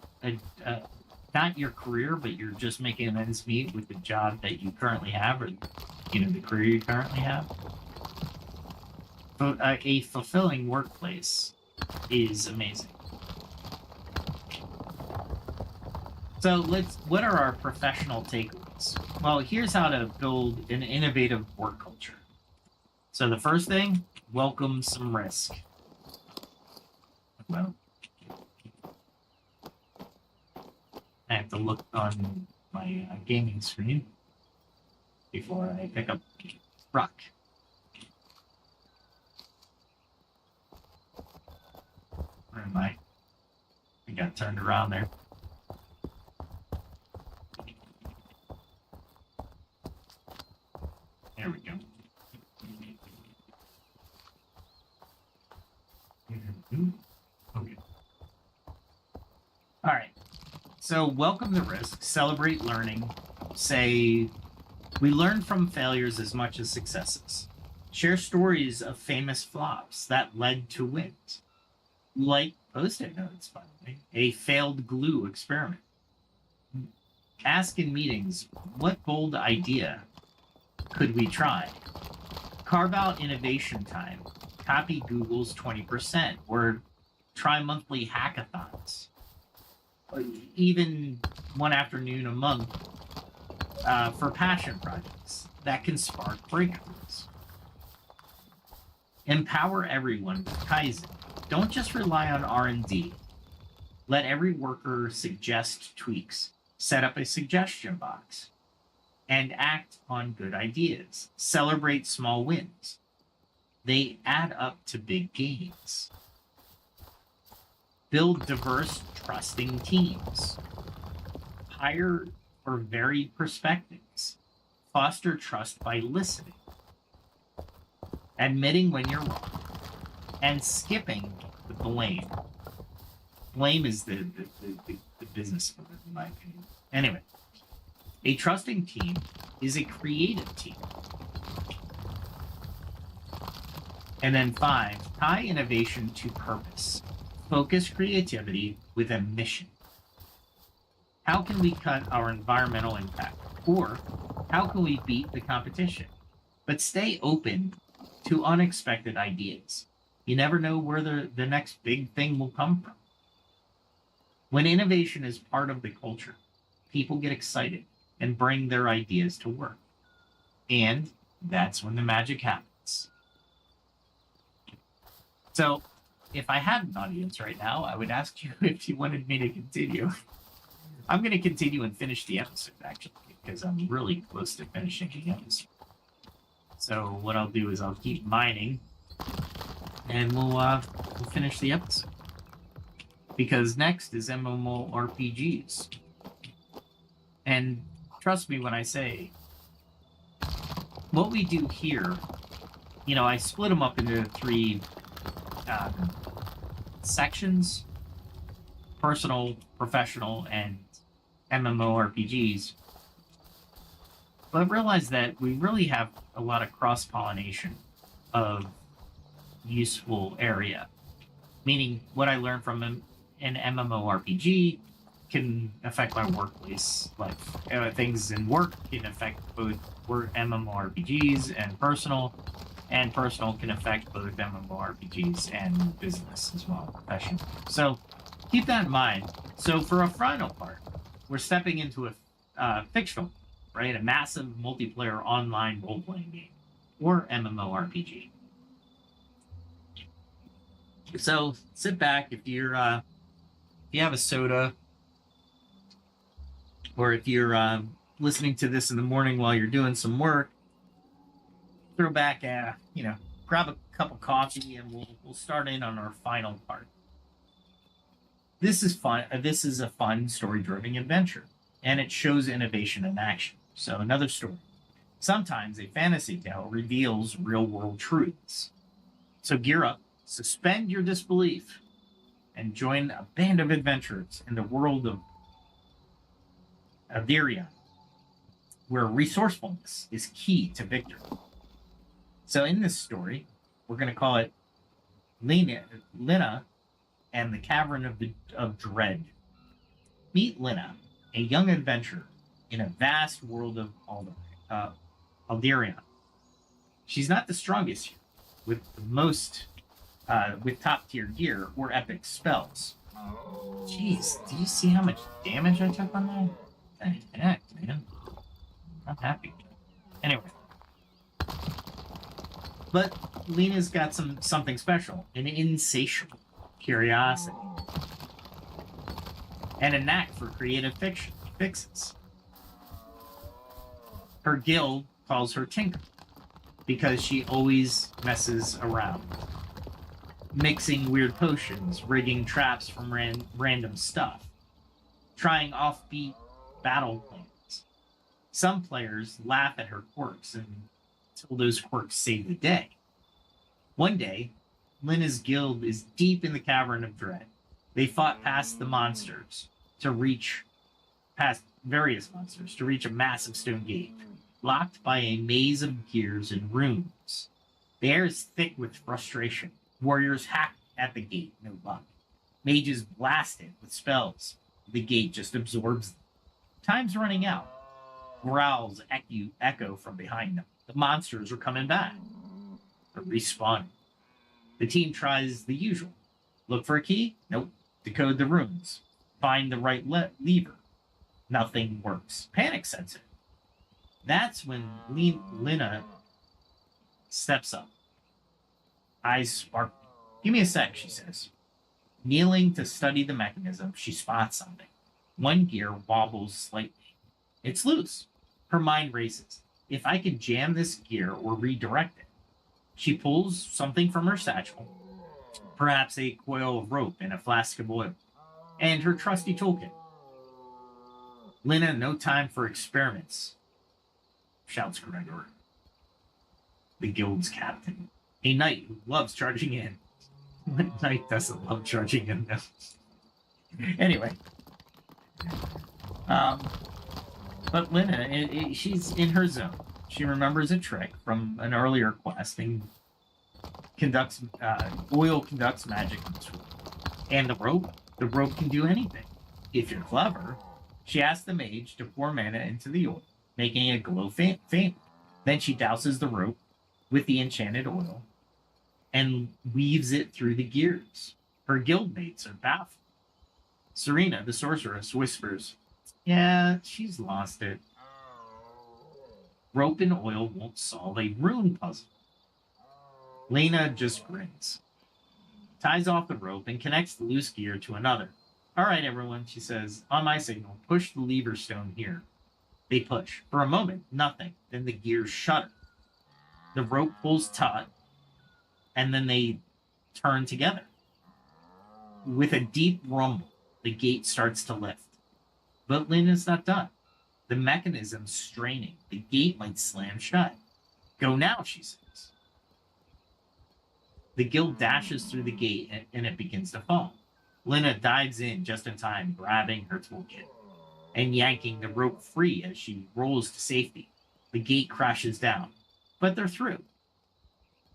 not your career, but you're just making ends meet with the job that you currently have, or the career you currently have. But a fulfilling workplace is amazing. So what are our professional takeaways? Well, here's how to build an innovative work culture. So the first thing, welcome some risk. Well, I have to look on my gaming screen before I pick up rock. Where am I? I got turned around there. There we go. Okay. All right. So welcome the risk, celebrate learning, say, we learn from failures as much as successes. Share stories of famous flops that led to wins. Like post-it notes, by the way, a failed glue experiment. Ask in meetings, what bold idea could we try? Carve out innovation time. Copy Google's 20%, or try monthly hackathons. Even one afternoon a month for passion projects that can spark breakthroughs. Empower everyone with Kaizen. Don't just rely on R&D. Let every worker suggest tweaks. Set up a suggestion box. And act on good ideas. Celebrate small wins. They add up to big gains. Build diverse, trusting teams. Hire for varied perspectives. Foster trust by listening. Admitting when you're wrong. And skipping the blame. Blame is the business of it, in my opinion. Anyway, a trusting team is a creative team. And then 5, tie innovation to purpose. Focus creativity with a mission. How can we cut our environmental impact? Or how can we beat the competition? But stay open to unexpected ideas. You never know where the next big thing will come from. When innovation is part of the culture, people get excited and bring their ideas to work. And that's when the magic happens. So, if I had an audience right now, I would ask you if you wanted me to continue. I'm going to continue and finish the episode, actually, because I'm really close to finishing the episode. So what I'll do is I'll keep mining, and we'll finish the episode. Because next is MMORPGs. And trust me when I say, what we do here, I split them up into 3 sections: personal, professional, and MMORPGs. But I've realized that we really have a lot of cross-pollination of useful area. Meaning what I learned from an MMORPG can affect my workplace life. Things in work can affect both MMORPGs and personal can affect both MMORPGs and business as well, professional. So keep that in mind. So for a final part, we're stepping into a fictional, right? A massive multiplayer online role-playing game, or MMORPG. So sit back if you have a soda, or if you're listening to this in the morning while you're doing some work, throw back, grab a cup of coffee, and we'll start in on our final part. This is fun. This is a fun story-driven adventure, and it shows innovation in action. So another story. Sometimes a fantasy tale reveals real-world truths. So gear up, suspend your disbelief, and join a band of adventurers in the world of Averia, where resourcefulness is key to victory. So in this story, we're going to call it Lina and the Cavern of Dread. Meet Lina, a young adventurer in a vast world of Alderion. She's not the strongest here, with top tier gear or epic spells. Jeez, do you see how much damage I took on that? What the heck, man? I'm happy. Anyway. But Lena's got something special, an insatiable curiosity, and a knack for creative fixes. Her guild calls her Tinker because she always messes around, mixing weird potions, rigging traps from random stuff, trying offbeat battle plans. Some players laugh at her quirks until those quirks save the day. One day, Lina's guild is deep in the Cavern of Dread. They fought past various monsters to reach a massive stone gate, blocked by a maze of gears and runes. The air is thick with frustration. Warriors hack at the gate, no luck. Mages blast it with spells. The gate just absorbs them. Time's running out. Growls echo from behind them. The monsters are coming back. They're respawning. The team tries the usual. Look for a key? Nope. Decode the runes. Find the right lever. Nothing works. Panic sets in. That's when Lina steps up. Eyes sparkling. Give me a sec, she says. Kneeling to study the mechanism, she spots something. One gear wobbles slightly. It's loose. Her mind races. If I could jam this gear or redirect it. She pulls something from her satchel, perhaps a coil of rope and a flask of oil, and her trusty toolkit. Lina, no time for experiments, shouts Gregor, the guild's captain, a knight who loves charging in. What knight doesn't love charging in, though? Anyway. But Lina, she's in her zone. She remembers a trick from an earlier quest and oil conducts magic in this world. And the rope can do anything. If you're clever, she asks the mage to pour mana into the oil, making it glow faint. Then she douses the rope with the enchanted oil and weaves it through the gears. Her guildmates are baffled. Serena, the sorceress, whispers, "Yeah, she's lost it. Rope and oil won't solve a rune puzzle." Lena just grins, ties off the rope, and connects the loose gear to another. "All right, everyone," she says, "on my signal, push the lever stone here." They push. For a moment, nothing. Then the gears shudder. The rope pulls taut, and then they turn together. With a deep rumble, the gate starts to lift. But Lena's not done. The mechanism's straining. The gate might slam shut. "Go now," she says. The guild dashes through the gate and it begins to fall. Lina dives in just in time, grabbing her toolkit and yanking the rope free as she rolls to safety. The gate crashes down, but they're through.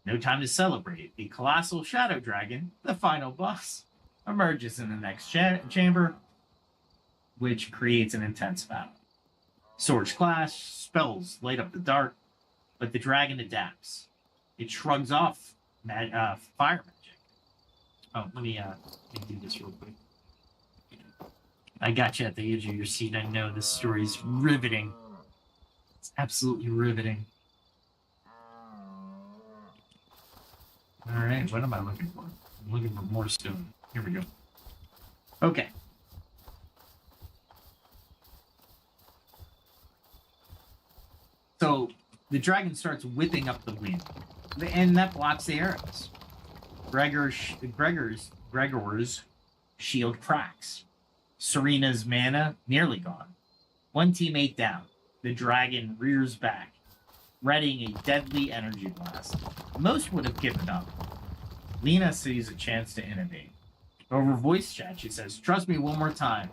No time to celebrate. The colossal shadow dragon, the final boss, emerges in the next chamber, which creates an intense battle. Swords clash, spells light up the dark, but the dragon adapts. It shrugs off fire magic. Oh, let me do this real quick. I got you at the edge of your seat. I know this story is riveting. It's absolutely riveting. All right, what am I looking for? I'm looking for more stone. Here we go. Okay. So the dragon starts whipping up the wind, and that blocks the arrows. Gregor's shield cracks. Serena's mana nearly gone. One teammate down. The dragon rears back, readying a deadly energy blast. Most would have given up. Lina sees a chance to innovate. Over voice chat, she says, "Trust me one more time.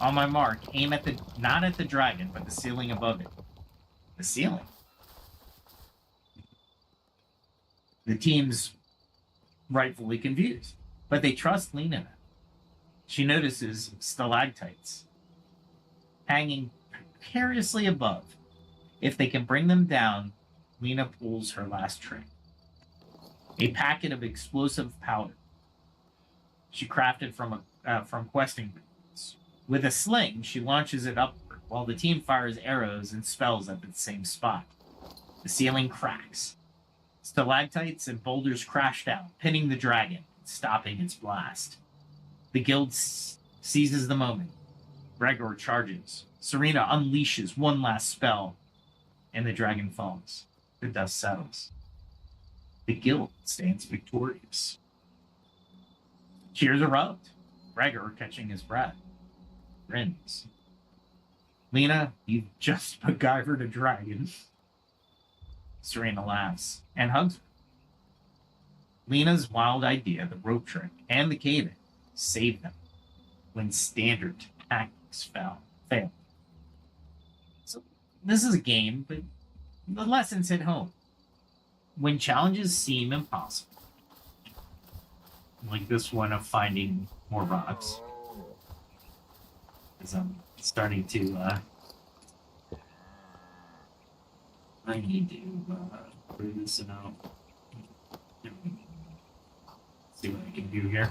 On my mark, aim at not at the dragon, but the ceiling above it." The ceiling? The team's rightfully confused, but they trust Lena. She notices stalactites hanging precariously above. If they can bring them down, Lena pulls her last trick. A packet of explosive powder she crafted from questing boots. With a sling, she launches it upward, while the team fires arrows and spells at the same spot. The ceiling cracks. Stalactites and boulders crash down, pinning the dragon, stopping its blast. The guild seizes the moment. Gregor charges. Serena unleashes one last spell, and the dragon falls. The dust settles. The guild stands victorious. Cheers erupt. Gregor, catching his breath, grins. Lena, you've just MacGyvered a dragon. Serena laughs and hugs her. Lena's wild idea, the rope trick, and the cave-in saved them when standard tactics failed. So this is a game, but the lessons hit home. When challenges seem impossible, like this one of finding more rocks, as I'm starting to I need to bring this out. See what I can do here.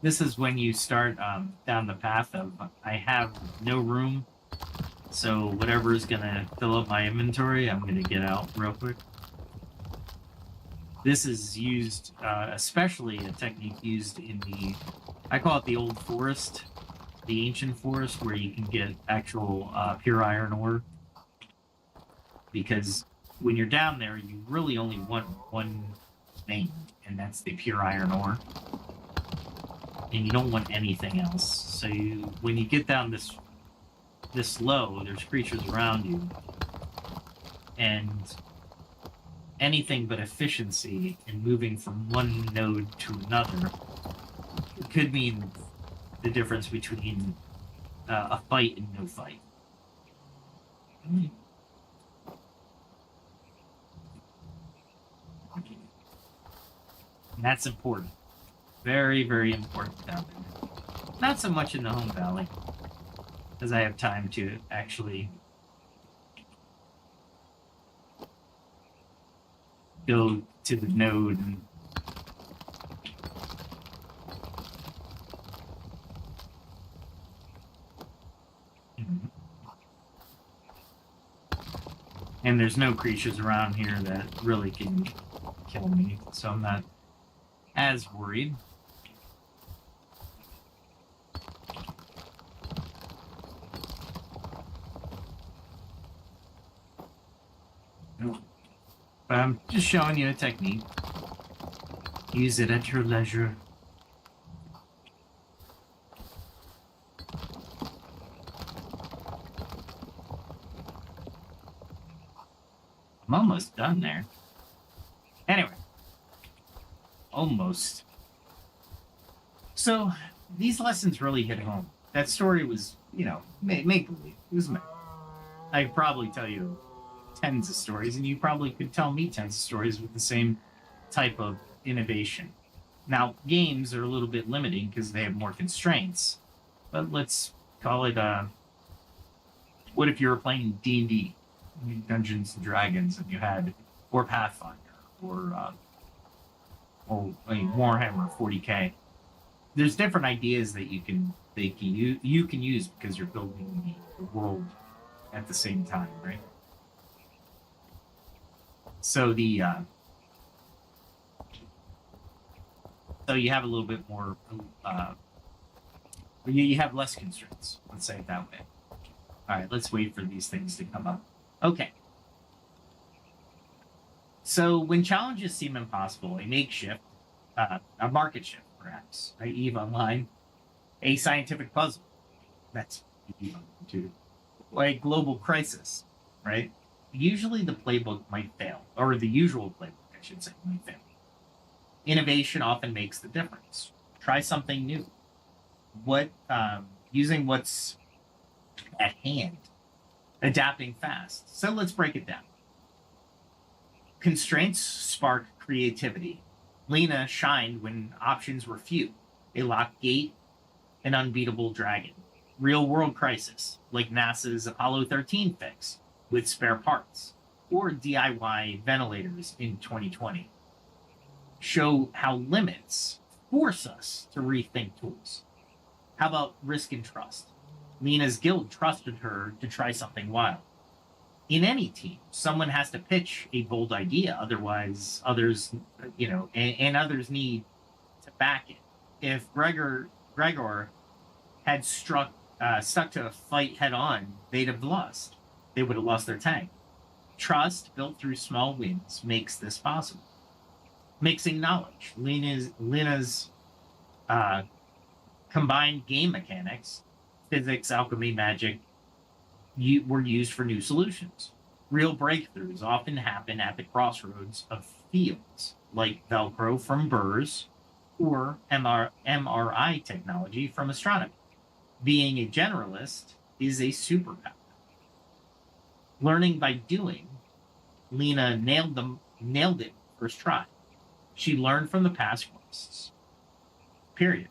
This is when you start down the path of I have no room, so whatever is gonna fill up my inventory, I'm gonna get out real quick. This is used, especially a technique used in I call it the old forest, the ancient forest, where you can get actual pure iron ore. Because when you're down there, you really only want one thing, and that's the pure iron ore. And you don't want anything else. So when you get down this low, there's creatures around you, and anything but efficiency in moving from one node to another could mean the difference between a fight and no fight. And that's important. Very, very important down there. Not so much in the home valley, because I have time to actually go to the node and there's no creatures around here that really can kill me, so I'm not as worried. But I'm just showing you a technique. Use it at your leisure. I'm almost done there. Anyway. Almost. So, these lessons really hit home. That story was, make-believe. It was I could probably tell you tens of stories, and you probably could tell me tens of stories with the same type of innovation. Now, games are a little bit limiting because they have more constraints, but let's call it, what if you were playing D&D, Dungeons and Dragons, and you had, or Pathfinder, or Warhammer 40K. There's different ideas that you can use because you're building the world at the same time, right? So so you have a little bit more, you have less constraints. Let's say it that way. All right, let's wait for these things to come up. Okay. So when challenges seem impossible, a makeshift, a market shift, perhaps, right? EVE Online, a scientific puzzle, that's EVE Online too, or a global crisis, right? Usually the playbook might fail, or the usual playbook, I should say, might fail. Innovation often makes the difference. Try something new. Using what's at hand, adapting fast. So let's break it down. Constraints spark creativity. Lena shined when options were few. A locked gate, an unbeatable dragon. Real-world crisis, like NASA's Apollo 13 fix, with spare parts, or DIY ventilators in 2020. Show how limits force us to rethink tools. How about risk and trust? Lena's guild trusted her to try something wild. In any team, someone has to pitch a bold idea, otherwise others, and others need to back it. If Gregor had stuck to a fight head on, they'd have lost. They would have lost their tank. Trust built through small wins makes this possible. Mixing knowledge. Lena's combined game mechanics, physics, alchemy, magic, were used for new solutions. Real breakthroughs often happen at the crossroads of fields, like Velcro from burrs or MRI technology from astronomy. Being a generalist is a superpower. Learning by doing, Lena nailed it first try. She learned from the past quests. Period.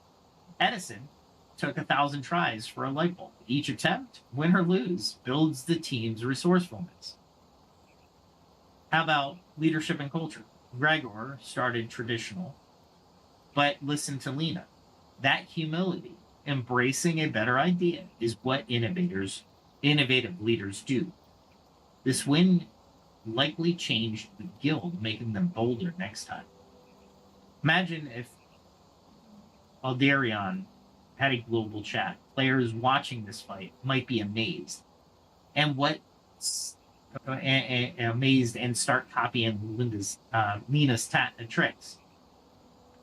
Edison took 1,000 tries for a light bulb. Each attempt, win or lose, builds the team's resourcefulness. How about leadership and culture? Gregor started traditional, but listened to Lena. That humility, embracing a better idea, is what innovative leaders do. This win likely changed the guild, making them bolder next time. Imagine if Aldarion had a global chat. Players watching this fight might be amazed. Amazed and start copying Lena's tricks.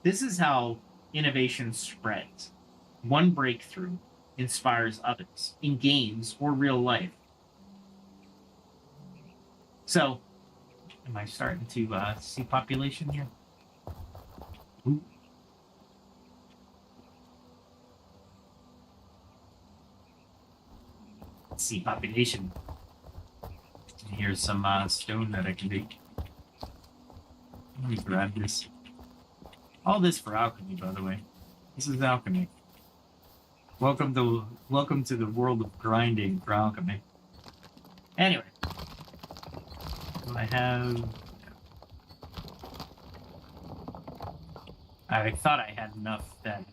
This is how innovation spreads. One breakthrough inspires others in games or real life. So, am I starting to see population here? Ooh. Let's see population. Here's some stone that I can make. Let me grab this. All this for alchemy, by the way. This is alchemy. Welcome to the world of grinding for alchemy. Anyway, do I have? I thought I had enough that.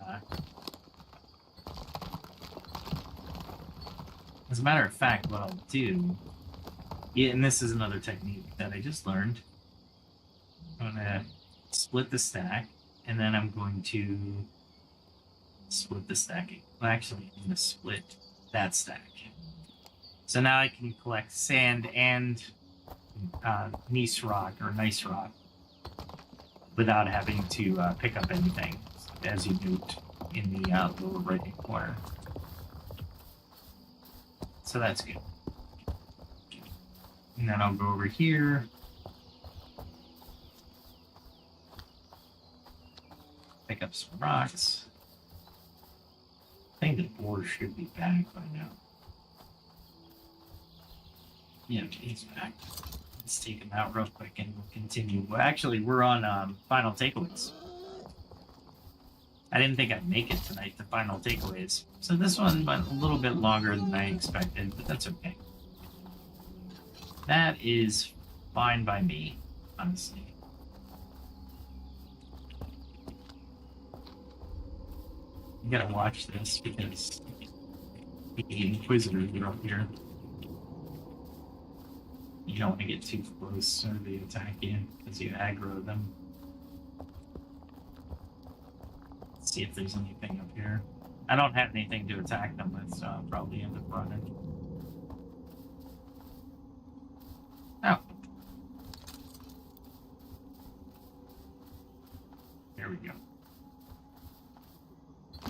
As a matter of fact, what I'll do. Yeah, and this is another technique that I just learned. I'm gonna split the stack, and then I'm going to split the stacking. Well, actually, I'm gonna split that stack. So now I can collect sand and nice rock without having to pick up anything, as you note in the lower right-hand corner. So that's good. And then I'll go over here. Pick up some rocks. I think the boar should be back by now. Yeah, he's back. Let's take him out real quick and we'll continue. Well, actually, we're on final takeaways. I didn't think I'd make it tonight to final takeaways. So this one went a little bit longer than I expected, but that's okay. That is fine by me, honestly. You gotta watch this because the Inquisitors are up here. You don't want to get too close or they attack you because you aggro them. Let's see if there's anything up here. I don't have anything to attack them with, so I'll probably end up running. Oh. There we go.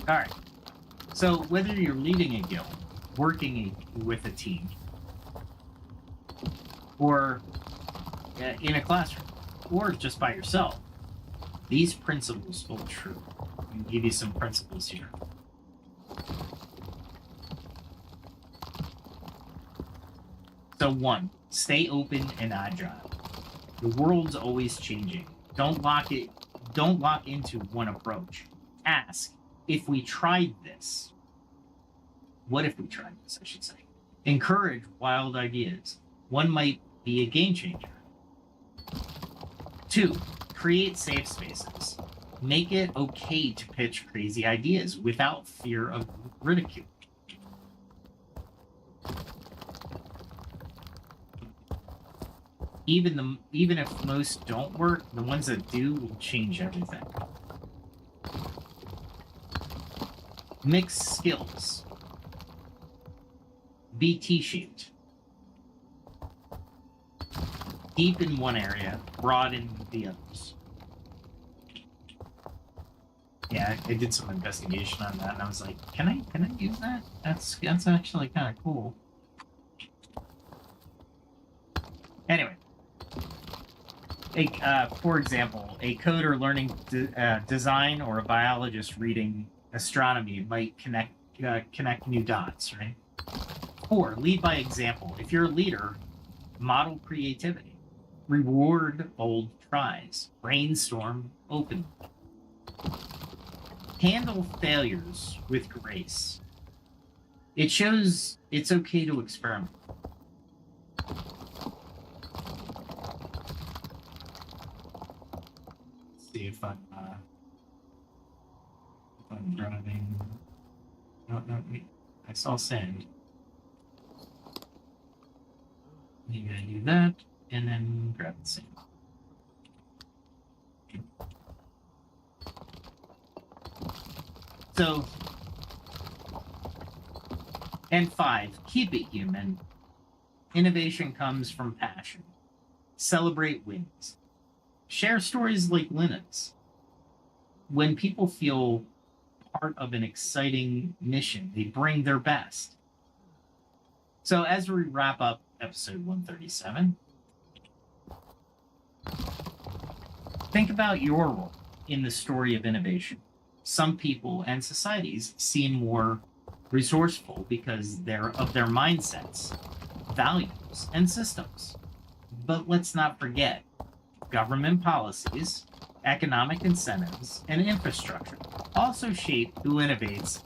Alright. So, whether you're leading a guild, working with a team, or in a classroom, or just by yourself, these principles hold true. I'll give you some principles here. So 1, stay open and agile. The world's always changing. Don't lock into one approach. Ask, if we tried this, what if we tried this, I should say. Encourage wild ideas. One might be a game changer. 2, create safe spaces. Make it okay to pitch crazy ideas without fear of ridicule. Even if most don't work, the ones that do will change everything. Mix skills. Be T-shaped. Deep in one area, broad in the others. Yeah, I did some investigation on that, and I was like, can I use that? That's actually kind of cool. Anyway, for example, a coder learning design or a biologist reading astronomy might connect new dots, right? 4, lead by example. If you're a leader, model creativity. Reward bold tries. Brainstorm openly. Handle failures with grace. It shows it's okay to experiment. Let's see if I'm driving. No, wait. I saw sand. Maybe I do that, and then grab the sand. So, and 5, keep it human. Innovation comes from passion. Celebrate wins. Share stories like Linux. When people feel part of an exciting mission, they bring their best. So as we wrap up episode 137, think about your role in the story of innovation. Some people and societies seem more resourceful because of their mindsets, values, and systems. But let's not forget, government policies, economic incentives, and infrastructure also shape who innovates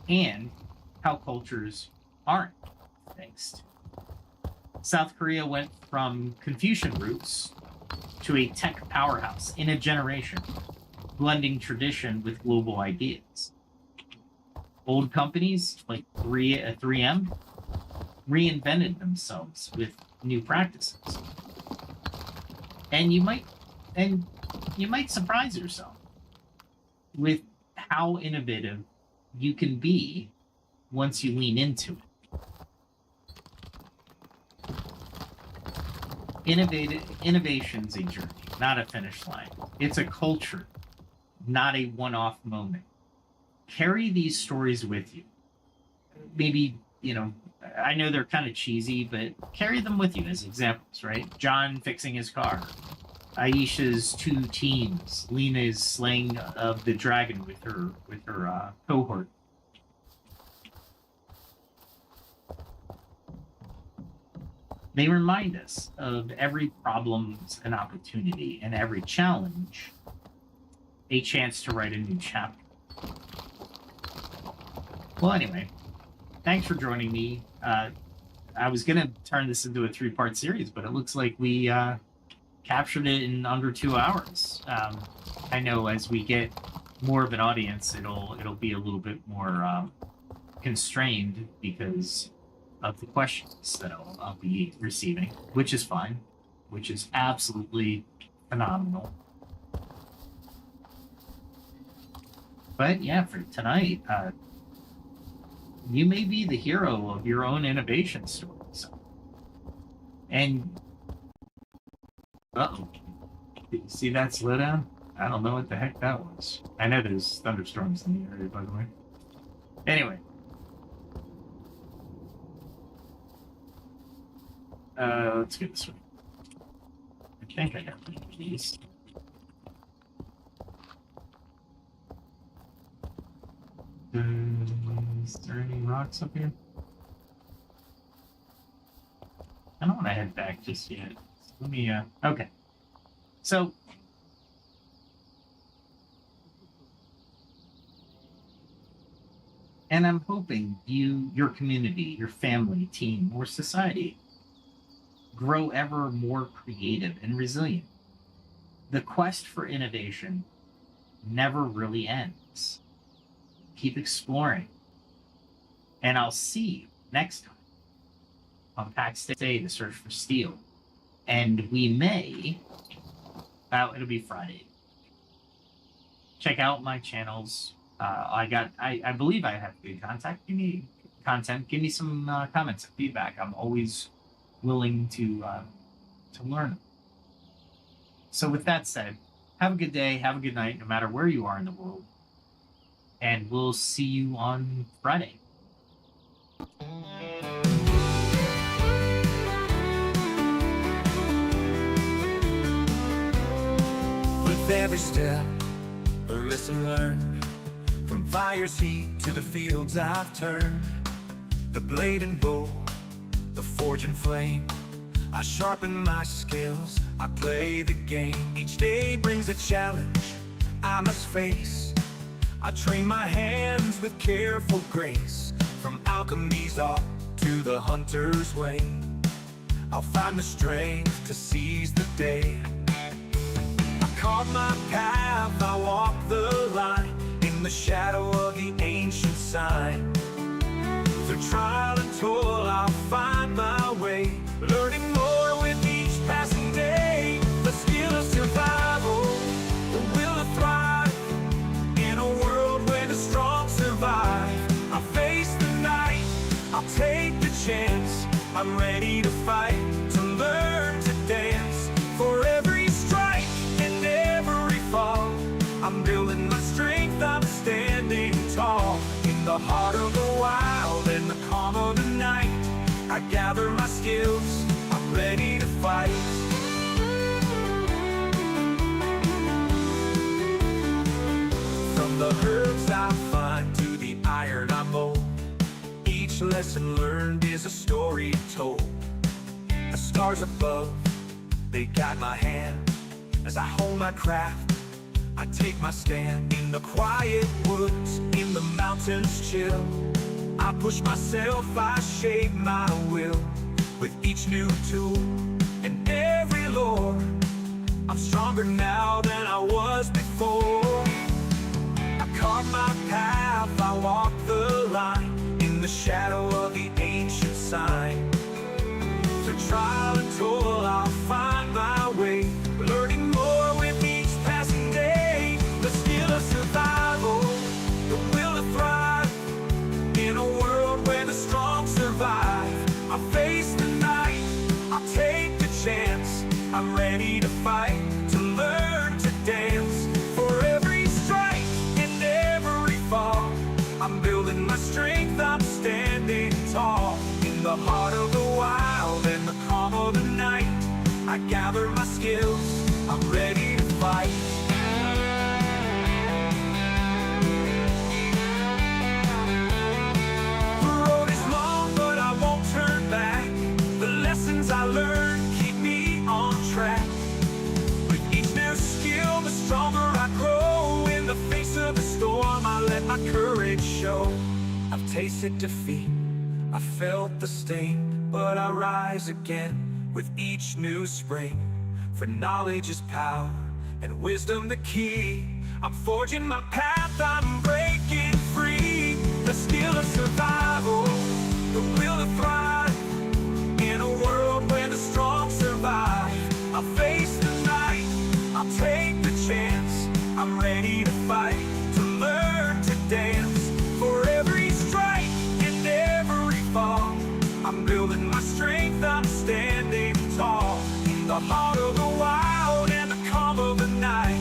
and how cultures aren't fixed. South Korea went from Confucian roots to a tech powerhouse in a generation, blending tradition with global ideas. Old companies like 3M reinvented themselves with new practices. And you might surprise yourself with how innovative you can be once you lean into it. Innovation's a journey, not a finish line. It's a culture, not a one-off moment. Carry these stories with you. Maybe, I know they're kind of cheesy, but carry them with you as examples, right? John fixing his car, Aisha's 2 teams, Lena's slaying of the dragon with her cohort. They remind us of every problem's an opportunity and every challenge a chance to write a new chapter. Well, anyway, thanks for joining me. I was going to turn this into a 3-part series, but it looks like we captured it in under 2 hours. I know as we get more of an audience, it'll be a little bit more constrained because of the questions that I'll be receiving, which is fine, which is absolutely phenomenal. But yeah, for tonight, you may be the hero of your own innovation stories. And uh-oh, did you see that slowdown? I don't know what the heck that was. I know there's thunderstorms in the area, by the way. Anyway. Let's get this one. I think I got these. Is there any rocks up here? head back just yet. Let me, okay. So, and I'm hoping you, your community, your family, team, or society grow ever more creative and resilient. The quest for innovation never really ends. Keep exploring. And I'll see you next time on Pax Dei, the search for steel. And we may, well, it'll be Friday. Check out my channels. I believe I have good content. Give me some comments and feedback. I'm always willing to learn. So with that said, have a good day, have a good night, no matter where you are in the world. And we'll see you on Friday. With every step, a lesson learned. From fire's heat to the fields I've turned. The blade and bow, the forge and flame. I sharpen my skills, I play the game. Each day brings a challenge I must face. I train my hands with careful grace. From alchemy's art to the hunter's way, I'll find the strength to seize the day. I carve my path, I walk the line, in the shadow of the ancient sign. Through trial and toil I'll find my way, learning more with each passing day. The skill of survival, the will to thrive, in a world where the strong survive. I face the night, I'll take the chance. I'm ready to fight, to learn to dance. For every strike and every fall, I'm building my strength, I'm standing tall. In the heart of the wild and the calm of the night, I gather my skills, I'm ready to fight. From the herbs I find to the iron I mold, each lesson learned is a story told. The stars above, they guide my hand. As I hone my craft, I take my stand. In the quiet woods, in the mountains chill, I push myself, I shape my will. With each new tool and every lore, I'm stronger now than I was before. I carve my path, I walk the line, in the shadow of the ancient sign. Through trial and toil I'll find my way, learning more with each passing day. The skill of survival, the will to thrive, in a world where the strong survive. I face the night, I'll take the chance. I'm ready to fight, to learn to dance. For every strike and every fall, I'm building my strength, I'm standing tall. In the heart of the wild and the calm of the night, I gather my skills, I'm ready to fight. The road is long, but I won't turn back. The lessons I learned keep me on track. With each new skill, the stronger I grow. In the face of the storm, I let my courage show. I've tasted defeat, I felt the sting, but I rise again with each new spring. For knowledge is power, and wisdom the key. I'm forging my path, I'm breaking free. The skill of survival, the will to thrive, in a world where the strong survive. I'll face the night, I'll take the chance. I'm ready to fight, to learn to dance. For every strike and every fall, I'm building my strength, I'm standing tall. In the heart of the wild and the calm of the night,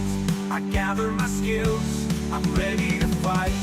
I gather my skills, I'm ready to fight.